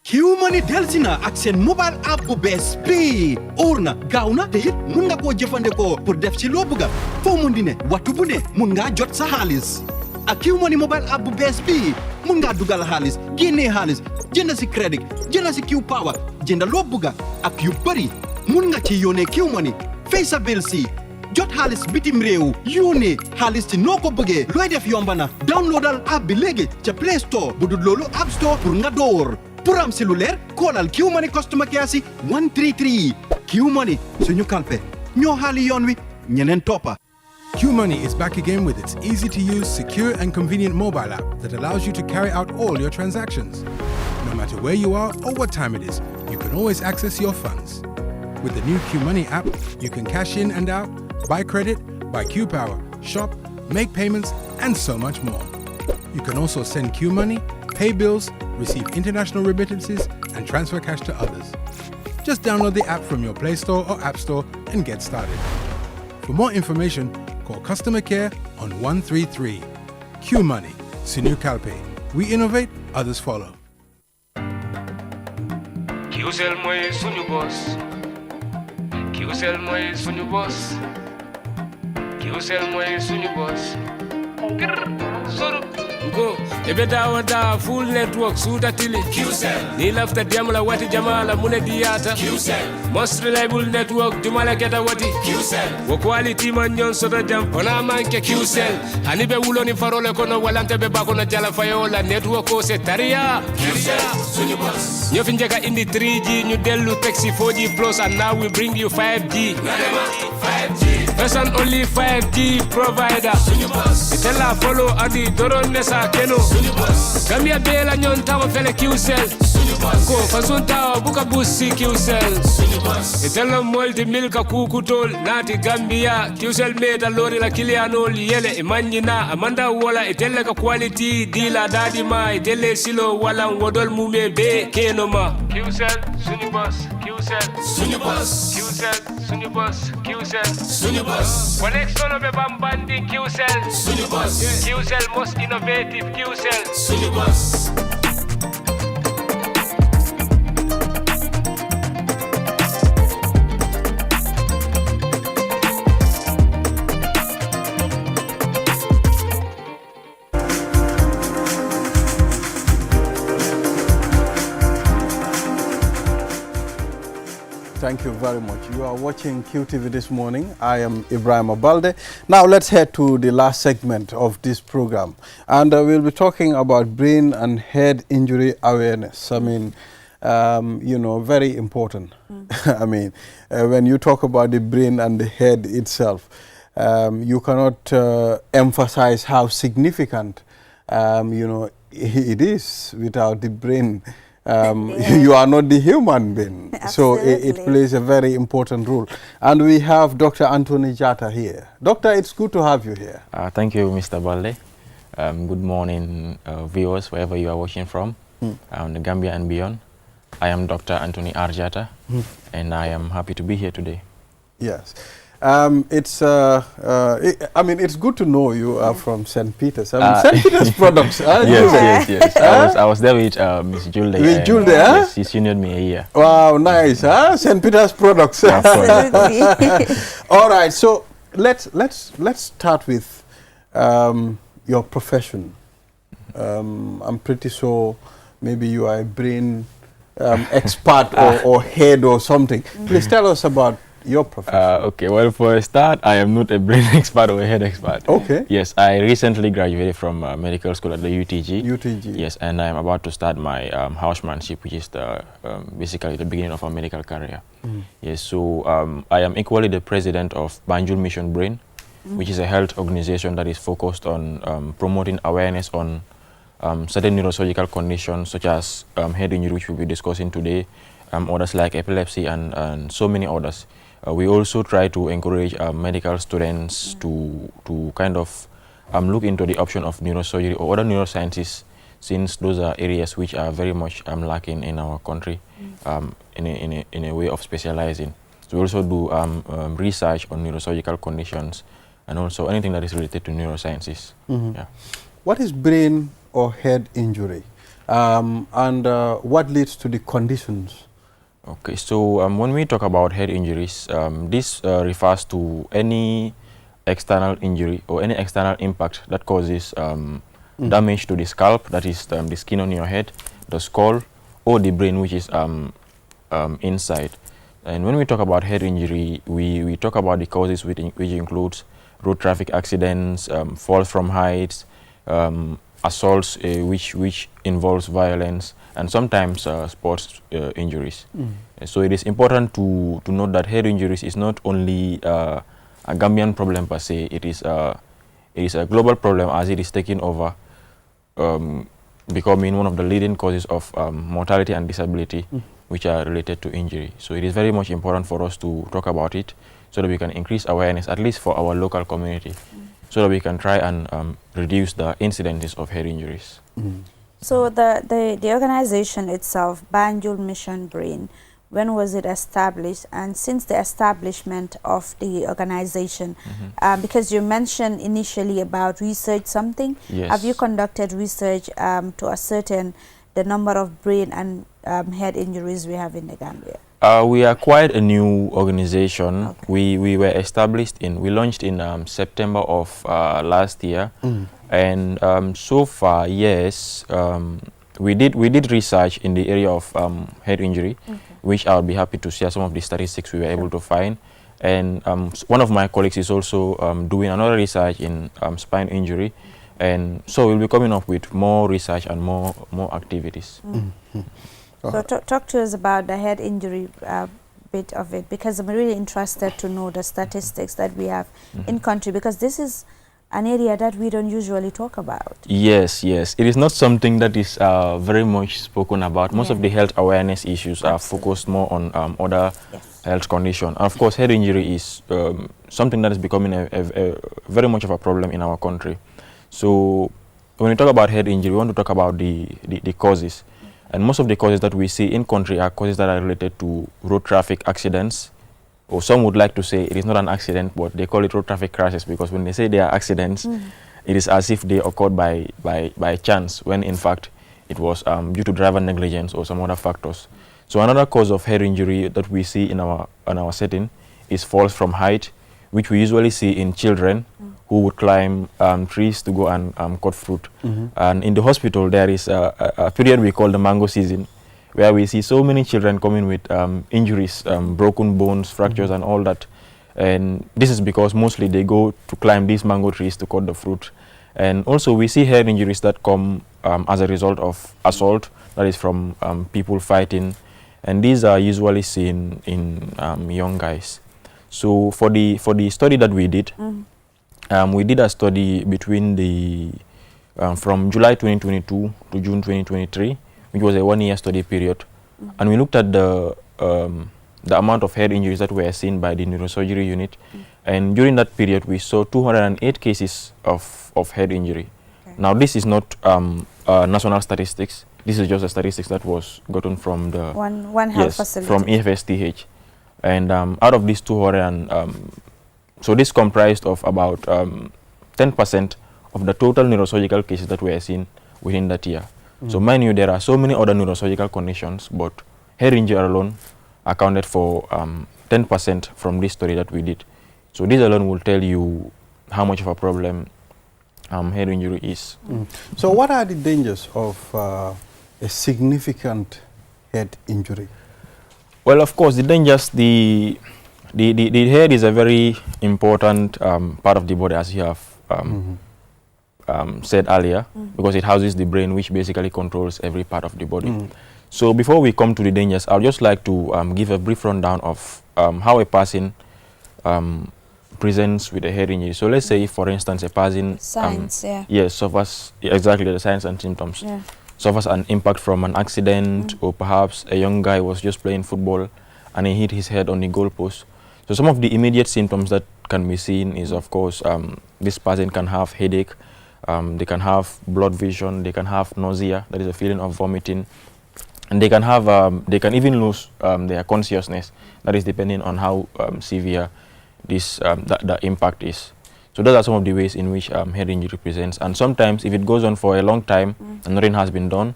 Q-Money delsina ak sen mobile app bu bes bi orna gawna te hit mun nga ko jefande ko pour def ci lo buga fo mun dine watu bu ne mun nga jot sa halis ak Q-Money mobile app bu bes bi mun nga dugal halis gene halis jënd ci credit jënd ci Q power jënd lo buga ak yu bari mun nga ci yone Q-Money fay sa bill si jot xaalis bitim réew yónnee xaalis ci noo ko bëggee looy def yombana downloadal app bi léegi ca Play Store bu dul loolu App Store pour nga door pour am si lu leer koolal Q-Money customer care si 133 Q-Money suñu kalpe ñoo xaali yoon wi ñeneen toppa. Q-Money is back again with its easy-to-use, secure and convenient mobile app that allows you to carry out all your transactions. No matter where you are or what time it is, you can always access your funds. With the new Q-Money app, you can cash in and out, buy credit, buy Q-Power, shop, make payments, and so much more. You can also send Q-Money, pay bills, receive international remittances, and transfer cash to others. Just download the app from your Play Store or App Store and get started. For more information, call customer care on 133. Q-Money, Sinu Kalpe. We innovate, others follow. Qcell mooy suñu boss. Qcell mooy suñu boss. Qcell mooy suñu boss. Sorup. Go, ebeda wada full network suda tili. QCell. Ni lafta diamala wati jamala mune diata. QCell. Most reliable network jumala keta wati. QCell. Wo quality man nyon soda jam ona manke QCell. Hanibe wulo ni farole kono walante be bako na jala fayola network ko se taria. QCell. Sunny boss. Nyo finjaka indi 3G new delu taxi 4G plus and now we bring you 5G. 5G. First and only 5G provider. Sunny boss. Itella follow adi doron nesa keno. Sunny boss. Gambia bela nyon tawo fele QCell. Sunny boss. Ko fasunta buka busi QCell. Sunny boss. Itella multi milka kukutol nati Gambia QCell meta lori la kilianol yele imanyina amanda wala itella ka quality dila dadi ma itelle silo wala wodol mume be keno ma. QCell Sunny boss. QCell Sunny boss. QCell Sunny boss. QCell Sunny boss. Connect solo be bambandi QCell Sunny boss. QCell most innovative QCell Sunny boss. Thank you very much. You are watching QTV this morning. I am Ibrahim Abalde. Now let's head to the last segment of this program. And we'll be talking about brain and head injury awareness. I mean, you know, very important. I mean, when you talk about the brain and the head itself, you cannot emphasize how significant, you know, it is. Without the brain, you are not the human being. So it plays a very important role. And we have Dr. Anthony Jata here. Doctor, it's good to have you here. Thank you, Mr. Balde. Good morning, viewers, wherever you are watching from, the Gambia and beyond. I am Dr. Anthony R. Jata, and I am happy to be here today. Yes. I mean, it's good to know you are from St. Peter's. I mean, St. Peter's products. Yes. I was there with Miss Julde. With Julde, yes, she seniored me a year. Wow, nice, huh? St. Peter's products. Absolutely. All right, so let's start with your profession. I'm pretty sure maybe you are a brain expert or head or something. Please tell us about your profession. Okay, well, for a start, I am not a brain expert or a head expert. Okay. Yes, I recently graduated from medical school at the UTG. UTG. Yes, and I am about to start my housemanship, which is the basically the beginning of a medical career. Yes, so I am equally the president of Banjul Mission Brain, which is a health organization that is focused on promoting awareness on certain neurosurgical conditions such as head injury, which we'll be discussing today, others like epilepsy and so many others. We also try to encourage medical students to kind of look into the option of neurosurgery or other neurosciences, since those are areas which are very much lacking in our country in a way of specializing. So we also do research on neurosurgical conditions and also anything that is related to neurosciences. Yeah. What is brain or head injury, and what leads to the conditions? Okay, so when we talk about head injuries, this refers to any external injury or any external impact that causes damage to the scalp, that is the skin on your head, the skull, or the brain, which is inside. And when we talk about head injury, we talk about the causes which includes road traffic accidents, falls from heights, assaults which involves violence, and sometimes sports injuries. So it is important to note that head injuries is not only a Gambian problem per se. It is a global problem, as it is taking over, becoming one of the leading causes of mortality and disability which are related to injury. So it is very much important for us to talk about it so that we can increase awareness, at least for our local community, so that we can try and reduce the incidences of head injuries. So the organization itself, Banjul Mission Brain, when was it established? And since the establishment of the organization, because you mentioned initially about research something, Yes. have you conducted research to ascertain the number of brain and head injuries we have in the Gambia? We are quite a new organization. Okay. We were established we launched in September of last year, and so far, yes, we did research in the area of head injury, which I'll be happy to share some of the statistics we were able to find. And one of my colleagues is also doing another research in spine injury, and so we'll be coming up with more research and more activities. So talk to us about the head injury bit of it, because I'm really interested to know the statistics that we have in country, because this is an area that we don't usually talk about. Yes, yes. It is not something that is very much spoken about. Most of the health awareness issues are focused more on other health conditions. Of course, head injury is something that is becoming a very much of a problem in our country. So when we talk about head injury, we want to talk about the causes. And most of the causes that we see in country are causes that are related to road traffic accidents, or some would like to say it is not an accident, but they call it road traffic crashes, because when they say they are accidents, it is as if they occurred by chance, when in fact it was due to driver negligence or some other factors. So another cause of head injury that we see in our setting is falls from height, which we usually see in children who would climb trees to go and cut fruit. And in the hospital, there is a period we call the mango season, where we see so many children coming with injuries, broken bones, fractures, and all that. And this is because mostly they go to climb these mango trees to cut the fruit. And also we see head injuries that come as a result of assault, that is from people fighting. And these are usually seen in young guys. So for the study that we did a study between from July 2022 to June 2023, which was a 1-year study period, and we looked at the amount of head injuries that were seen by the neurosurgery unit, and during that period we saw 208 cases of head injury. Now this is not national statistics. This is just a statistics that was gotten from the one health facility, from EFSTH, and out of these 200, so this comprised of about 10% of the total neurosurgical cases that were seen within that year. So mind you, there are so many other neurosurgical conditions, but head injury alone accounted for 10% from this study that we did. So this alone will tell you how much of a problem head injury is. So what are the dangers of a significant head injury? Well, of course, the dangers, the head is a very important part of the body, as you have said earlier, because it houses the brain, which basically controls every part of the body. So before we come to the dangers, I would just like to give a brief rundown of how a person presents with a head injury. So let's say, for instance, a person suffers exactly the signs and symptoms. Suffers an impact from an accident, or perhaps a young guy was just playing football and he hit his head on the goalpost. So some of the immediate symptoms that can be seen is, of course, this person can have headache, they can have blood vision, they can have nausea, that is a feeling of vomiting, and they can have they can even lose their consciousness, that is depending on how severe this the impact is. So those are some of the ways in which head injury presents, and sometimes if it goes on for a long time and nothing has been done,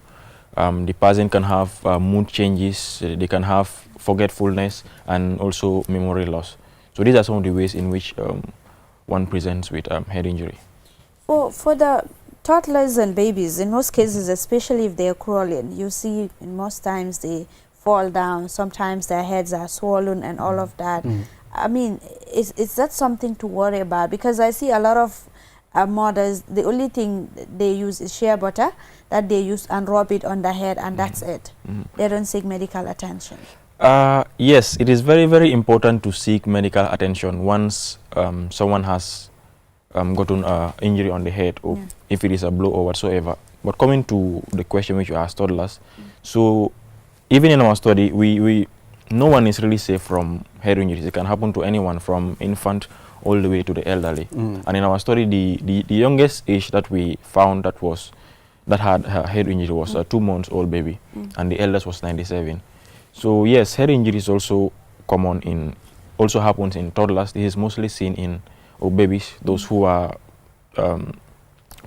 the person can have mood changes, they can have forgetfulness, and also memory loss. So these are some of the ways in which one presents with head injury. For the toddlers and babies, in most cases, especially if they are crawling, you see in most times they fall down, sometimes their heads are swollen and all of that. I mean, is that something to worry about? Because I see a lot of mothers, the only thing they use is shea butter that they use and rub it on the head, and that's it. They don't seek medical attention. Yes, it is very, very important to seek medical attention once someone has gotten an injury on the head, or if it is a blow or whatsoever. But coming to the question which you asked toddlers, so even in our study, no one is really safe from head injuries. It can happen to anyone from infant all the way to the elderly. And in our study, the youngest age that we found that had head injury was a 2-month-old baby, and the eldest was 97. So yes, head injury is also common also happens in toddlers. This is mostly seen in babies, those who are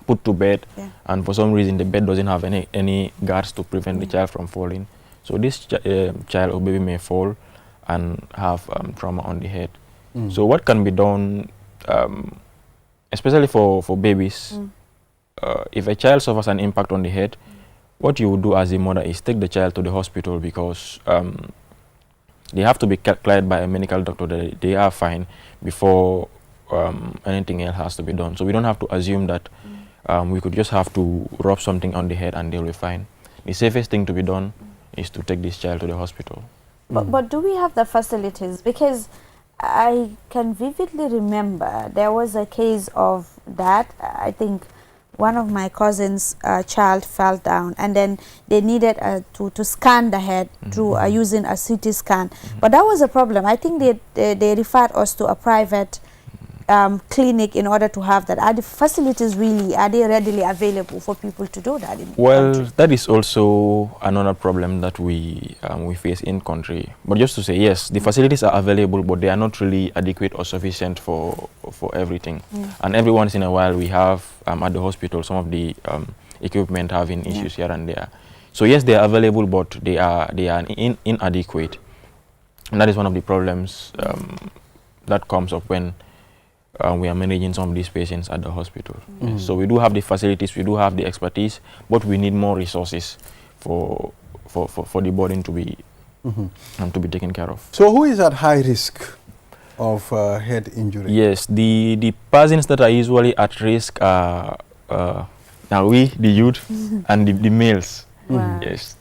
put to bed, and for some reason the bed doesn't have any guards to prevent the child from falling. So this child or baby may fall, and have trauma on the head. So what can be done, especially for babies, if a child suffers an impact on the head, what you would do as a mother is take the child to the hospital, because they have to be cleared by a medical doctor that they are fine before anything else has to be done. So we don't have to assume that we could just have to rub something on the head and they'll be fine. The safest thing to be done is to take this child to the hospital. But do we have the facilities? Because I can vividly remember there was a case of that. I think one of my cousins' child fell down, and then they needed to scan the head through using a CT scan. But that was a problem. I think they referred us to a private clinic in order to have that. Are the facilities are they readily available for people to do that? Well, that is also another problem that we face in country. But just to say, yes, the facilities are available, but they are not really adequate or sufficient for everything. And every once in a while, we have at the hospital some of the equipment having issues here and there. So yes, they are available, but they are inadequate, and that is one of the problems that comes up when we are managing some of these patients at the hospital. So we do have the facilities, we do have the expertise, but we need more resources for the burden to be taken care of. So who is at high risk of head injury? Yes, the persons that are usually at risk are we, the youth, and the males. Yes.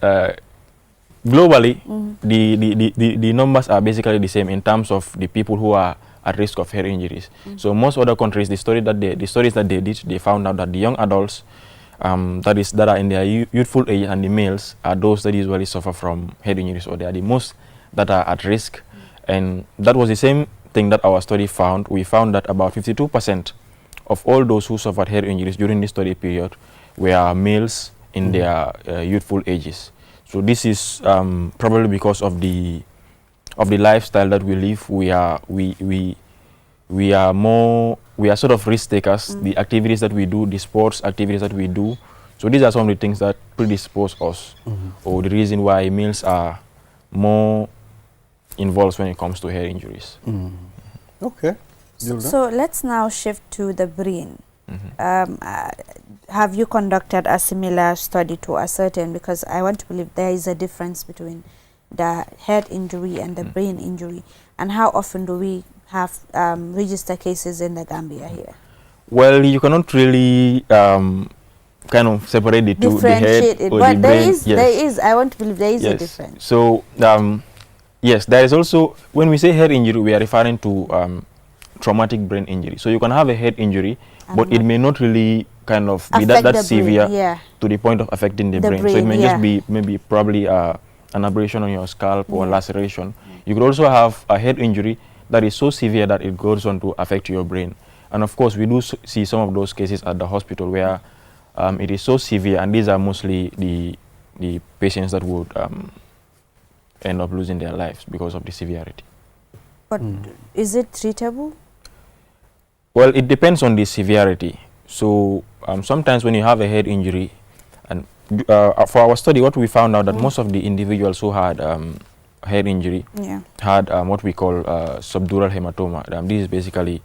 Globally, the numbers are basically the same in terms of the people who are at risk of head injuries. So most other countries, the studies that they did, they found out that the young adults that are in their youthful age and the males are those that usually suffer from head injuries, or they are the most that are at risk. And that was the same thing that our study found. We found that about 52% of all those who suffered head injuries during the study period were males in their youthful ages. So this is probably because of the lifestyle that we live. We are sort of risk takers. The activities that we do, the sports activities that we do. So these are some of the things that predispose us, or the reason why males are more involved when it comes to head injuries. Okay. So let's now shift to the brain. Have you conducted a similar study to ascertain, because I want to believe there is a difference between the head injury and the brain injury, and how often do we have register cases in the Gambia here? Well, you cannot really kind of separate the two, the head or but the there brain. There is, I want to believe there is a difference. So yes, there is also, when we say head injury, we are referring to traumatic brain injury. So you can have a head injury, but it may not really kind of be that severe to the point of affecting the brain. So it may just be maybe probably an abrasion on your scalp or laceration. You could also have a head injury that is so severe that it goes on to affect your brain. And of course, we do see some of those cases at the hospital where it is so severe, and these are mostly the patients that would end up losing their lives because of the severity. But is it treatable? Well, it depends on the severity. So sometimes when you have a head injury, and for our study, what we found out that most of the individuals who had head injury had what we call subdural hematoma. This is basically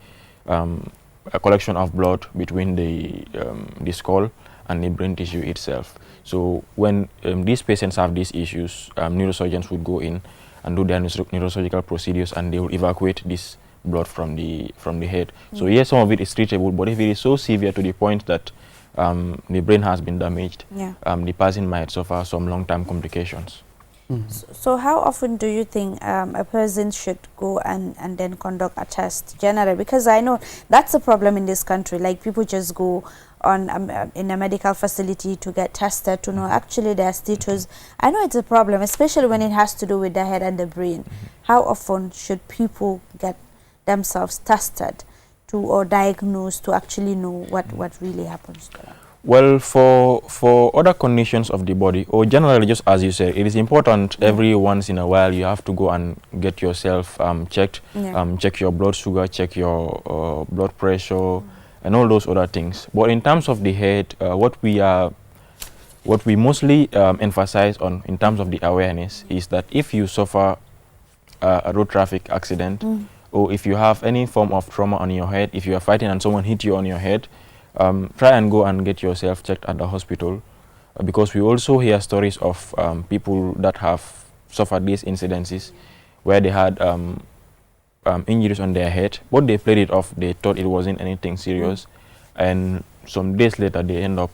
a collection of blood between the skull and the brain tissue itself. So when these patients have these issues, neurosurgeons would go in and do their neurosurgical procedures, and they will evacuate this blood from the head. So yes, some of it is treatable, but if it is so severe to the point that the brain has been damaged, the person might suffer some long-term complications. So how often do you think a person should go and then conduct a test generally? Because I know that's a problem in this country. Like, people just go on in a medical facility to get tested to know actually their status. I know it's a problem, especially when it has to do with the head and the brain. How often should people get themselves tested or diagnosed to actually know what really happens to them? Well, for other conditions of the body, or generally, just as you said, it is important every once in a while you have to go and get yourself checked, check your blood sugar, check your blood pressure, and all those other things. But in terms of the head, what we mostly emphasize on in terms of the awareness is that if you suffer a road traffic accident, or if you have any form of trauma on your head, if you are fighting and someone hit you on your head, try and go and get yourself checked at the hospital, because we also hear stories of people that have suffered these incidences where they had injuries on their head, but they played it off. They thought it wasn't anything serious, and some days later they end up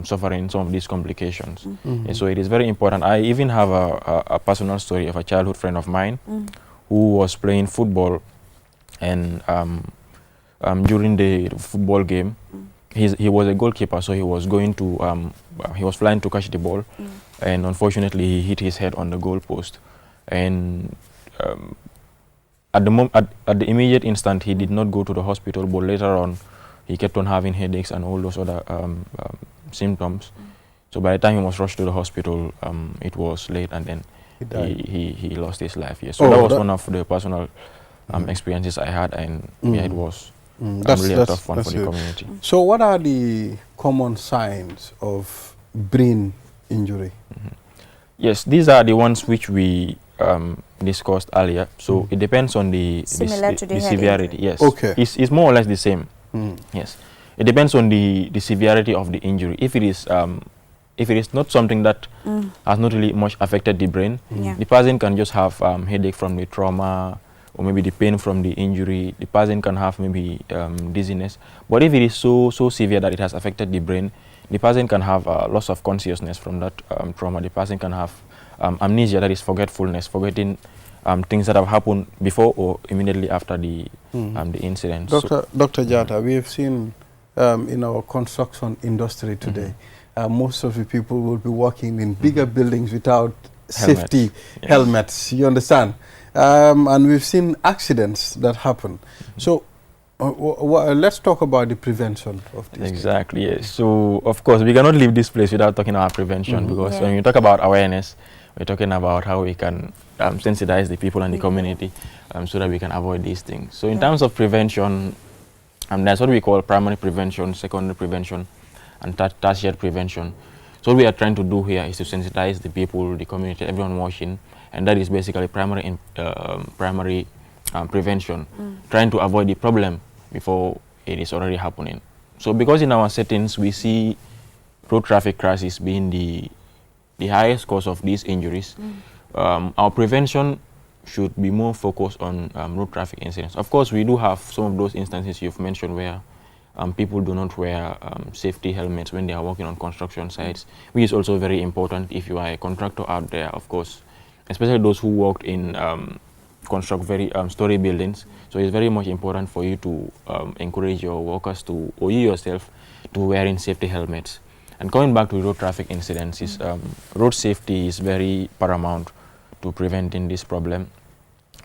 suffering some of these complications. And so it is very important. I even have a personal story of a childhood friend of mine who was playing football, and during the football game, he was a goalkeeper, so he was going to he was flying to catch the ball, and unfortunately he hit his head on the goal post, and at the immediate instant he did not go to the hospital, but later on he kept on having headaches and all those other symptoms. So by the time he was rushed to the hospital, it was late, and then he lost his life. Yes. So that was one of the personal experiences I had, and yeah, it was really a tough one for the community. So what are the common signs of brain injury? Yes, these are the ones which we discussed earlier. So it depends on the severity. Yes. Okay. It's more or less the same. Yes. It depends on the severity of the injury. If it is not something that has not really much affected the brain, the person can just have headache from the trauma, or maybe the pain from the injury. The person can have maybe dizziness. But if it is so severe that it has affected the brain, the person can have loss of consciousness from that trauma. The person can have amnesia, that is forgetfulness, forgetting things that have happened before or immediately after the incident. Dr. Jata, we have seen in our construction industry today, most of the people will be working in bigger buildings without safety helmets, you understand? And we've seen accidents that happen. So let's talk about the prevention of this. Exactly, yes. So, of course, we cannot leave this place without talking about prevention, because when we talk about awareness, we're talking about how we can sensitize the people and the community so that we can avoid these things. So in terms of prevention, that's what we call primary prevention, secondary prevention, and tertiary prevention. So what we are trying to do here is to sensitize the people, the community, everyone watching, and that is basically primary prevention, trying to avoid the problem before it is already happening. So because in our settings we see road traffic crashes being the highest cause of these injuries, our prevention should be more focused on road traffic incidents. Of course, we do have some of those instances you've mentioned where people do not wear safety helmets when they are working on construction sites, which is also very important if you are a contractor out there, of course, especially those who worked in construct very story buildings. So it's very much important for you to encourage your workers to, or you yourself, to wearing safety helmets. And coming back to road traffic incidents, road safety is very paramount to preventing this problem.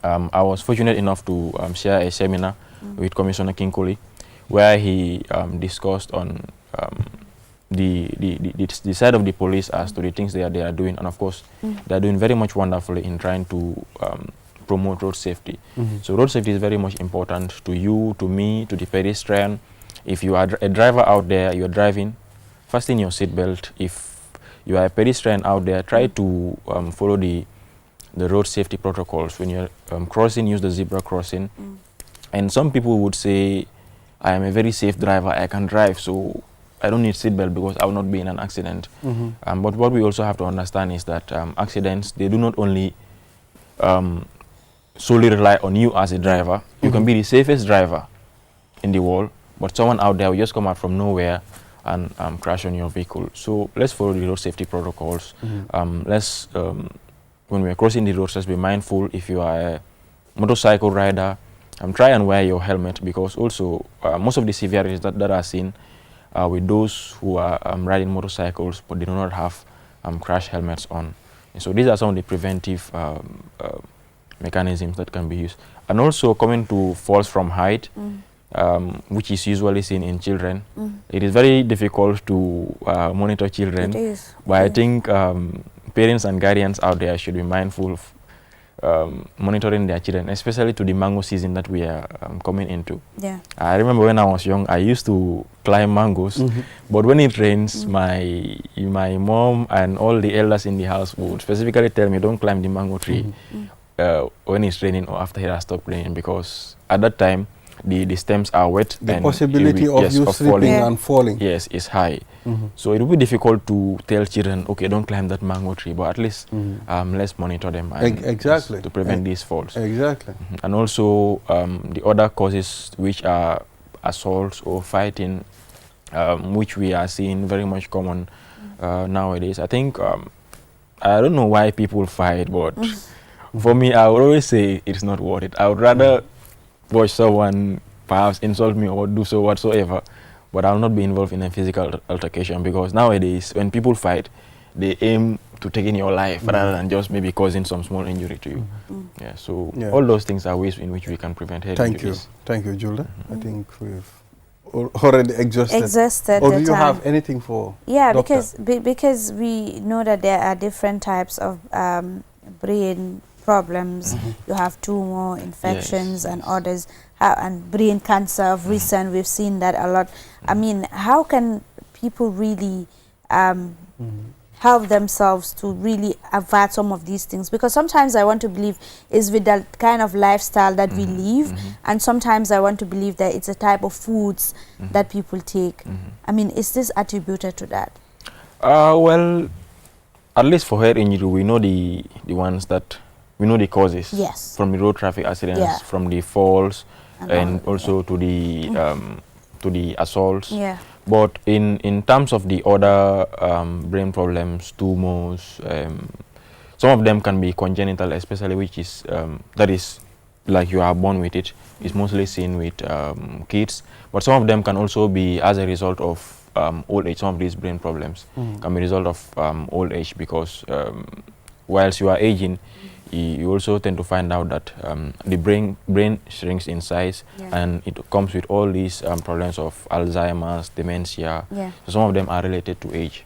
I was fortunate enough to share a seminar with Commissioner Kinkoli, where he discussed on the side of the police as to the things they are doing, and of course they are doing very much wonderfully in trying to promote road safety. So road safety is very much important to you, to me, to the pedestrian. If you are a driver out there, you are driving, fasten your seatbelt. If you are a pedestrian out there, try to follow the road safety protocols. When you're crossing, use the zebra crossing. And some people would say, I am a very safe driver, I can drive, so I don't need seatbelt because I will not be in an accident. But what we also have to understand is that accidents, they do not only solely rely on you as a driver. You can be the safest driver in the world, but someone out there will just come out from nowhere and crash on your vehicle. So let's follow the road safety protocols. Let's, when we're crossing the roads, let's be mindful. If you are a motorcycle rider, try and wear your helmet, because also most of the severities that are seen with those who are riding motorcycles but they do not have crash helmets on. And so these are some of the preventive mechanisms that can be used. And also coming to falls from height, which is usually seen in children. It is very difficult to monitor children. It is. But I think parents and guardians out there should be mindful of monitoring their children, especially to the mango season that we are coming into. Yeah. I remember when I was young, I used to climb mangoes, but when it rains, my mom and all the elders in the house would specifically tell me, don't climb the mango tree. when it's raining or after it has stopped raining, because at that time the stems are wet. The and possibility of you slipping and falling. Yes, is high. So it will be difficult to tell children, okay, don't climb that mango tree, but at least let's monitor them and exactly to prevent these falls. Exactly. And also the other causes, which are assaults or fighting, which we are seeing very much common nowadays. I think I don't know why people fight, but for me, I would always say it's not worth it. I would rather watch someone perhaps insult me or do so whatsoever, but I'll not be involved in a physical altercation, because nowadays when people fight, they aim to take in your life rather than just maybe causing some small injury to you. Yeah, so all those things are ways in which we can prevent head injuries. Thank you, Julia. I think we've already exhausted. Or do you have anything for doctor? because we know that there are different types of brain problems. You have tumor, infections, and others, and brain cancer of recent. We've seen that a lot. I mean, how can people really help themselves to really avoid some of these things? Because sometimes I want to believe is with that kind of lifestyle that we live, and sometimes I want to believe that it's a type of foods that people take. I mean, is this attributed to that? Well, at least for head injury, we know the ones that we know the causes. Yes. From the road traffic accidents, from the falls, and also to the assaults. Yeah. But in terms of the other brain problems, tumors, some of them can be congenital, especially which is that is like you are born with it. It's mostly seen with kids, but some of them can also be as a result of old age. Some of these brain problems can be a result of old age, because whilst you are aging, you also tend to find out that the brain shrinks in size, and it comes with all these problems of Alzheimer's, dementia. So some of them are related to age.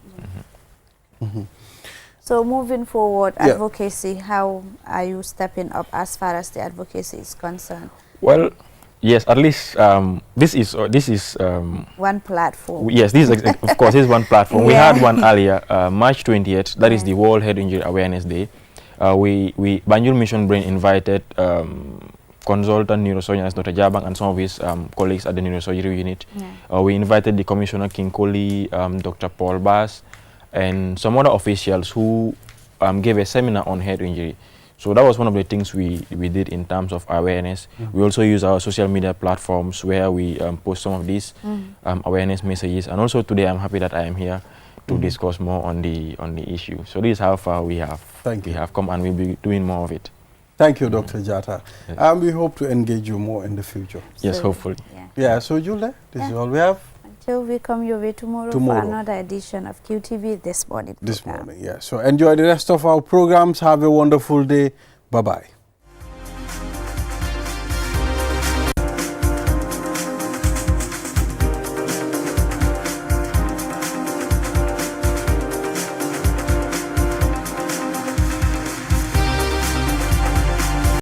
So moving forward, advocacy, how are you stepping up as far as the advocacy is concerned? Well, yes, at least this is one platform. Yes, this is of course this is one platform. We had one earlier, March 20th. That is the World Head Injury Awareness Day. Banjul Mission Brain invited consultant neurosurgeon Dr. Jabang and some of his colleagues at the neurosurgery unit. We invited the Commissioner King Koli, Dr. Paul Bass, and some other officials who gave a seminar on head injury. So that was one of the things we did in terms of awareness. We also use our social media platforms where we post some of these awareness messages. And also today I'm happy that I am here to discuss more on the issue. So this is how far we have come, and we'll be doing more of it. Thank you, Dr. Jata. And we hope to engage you more in the future. Yes, hopefully. Yeah, so Julia, this is all we have. Until we come your way tomorrow for another edition of QTV This Morning. This morning, yeah. So enjoy the rest of our programs. Have a wonderful day. Bye-bye.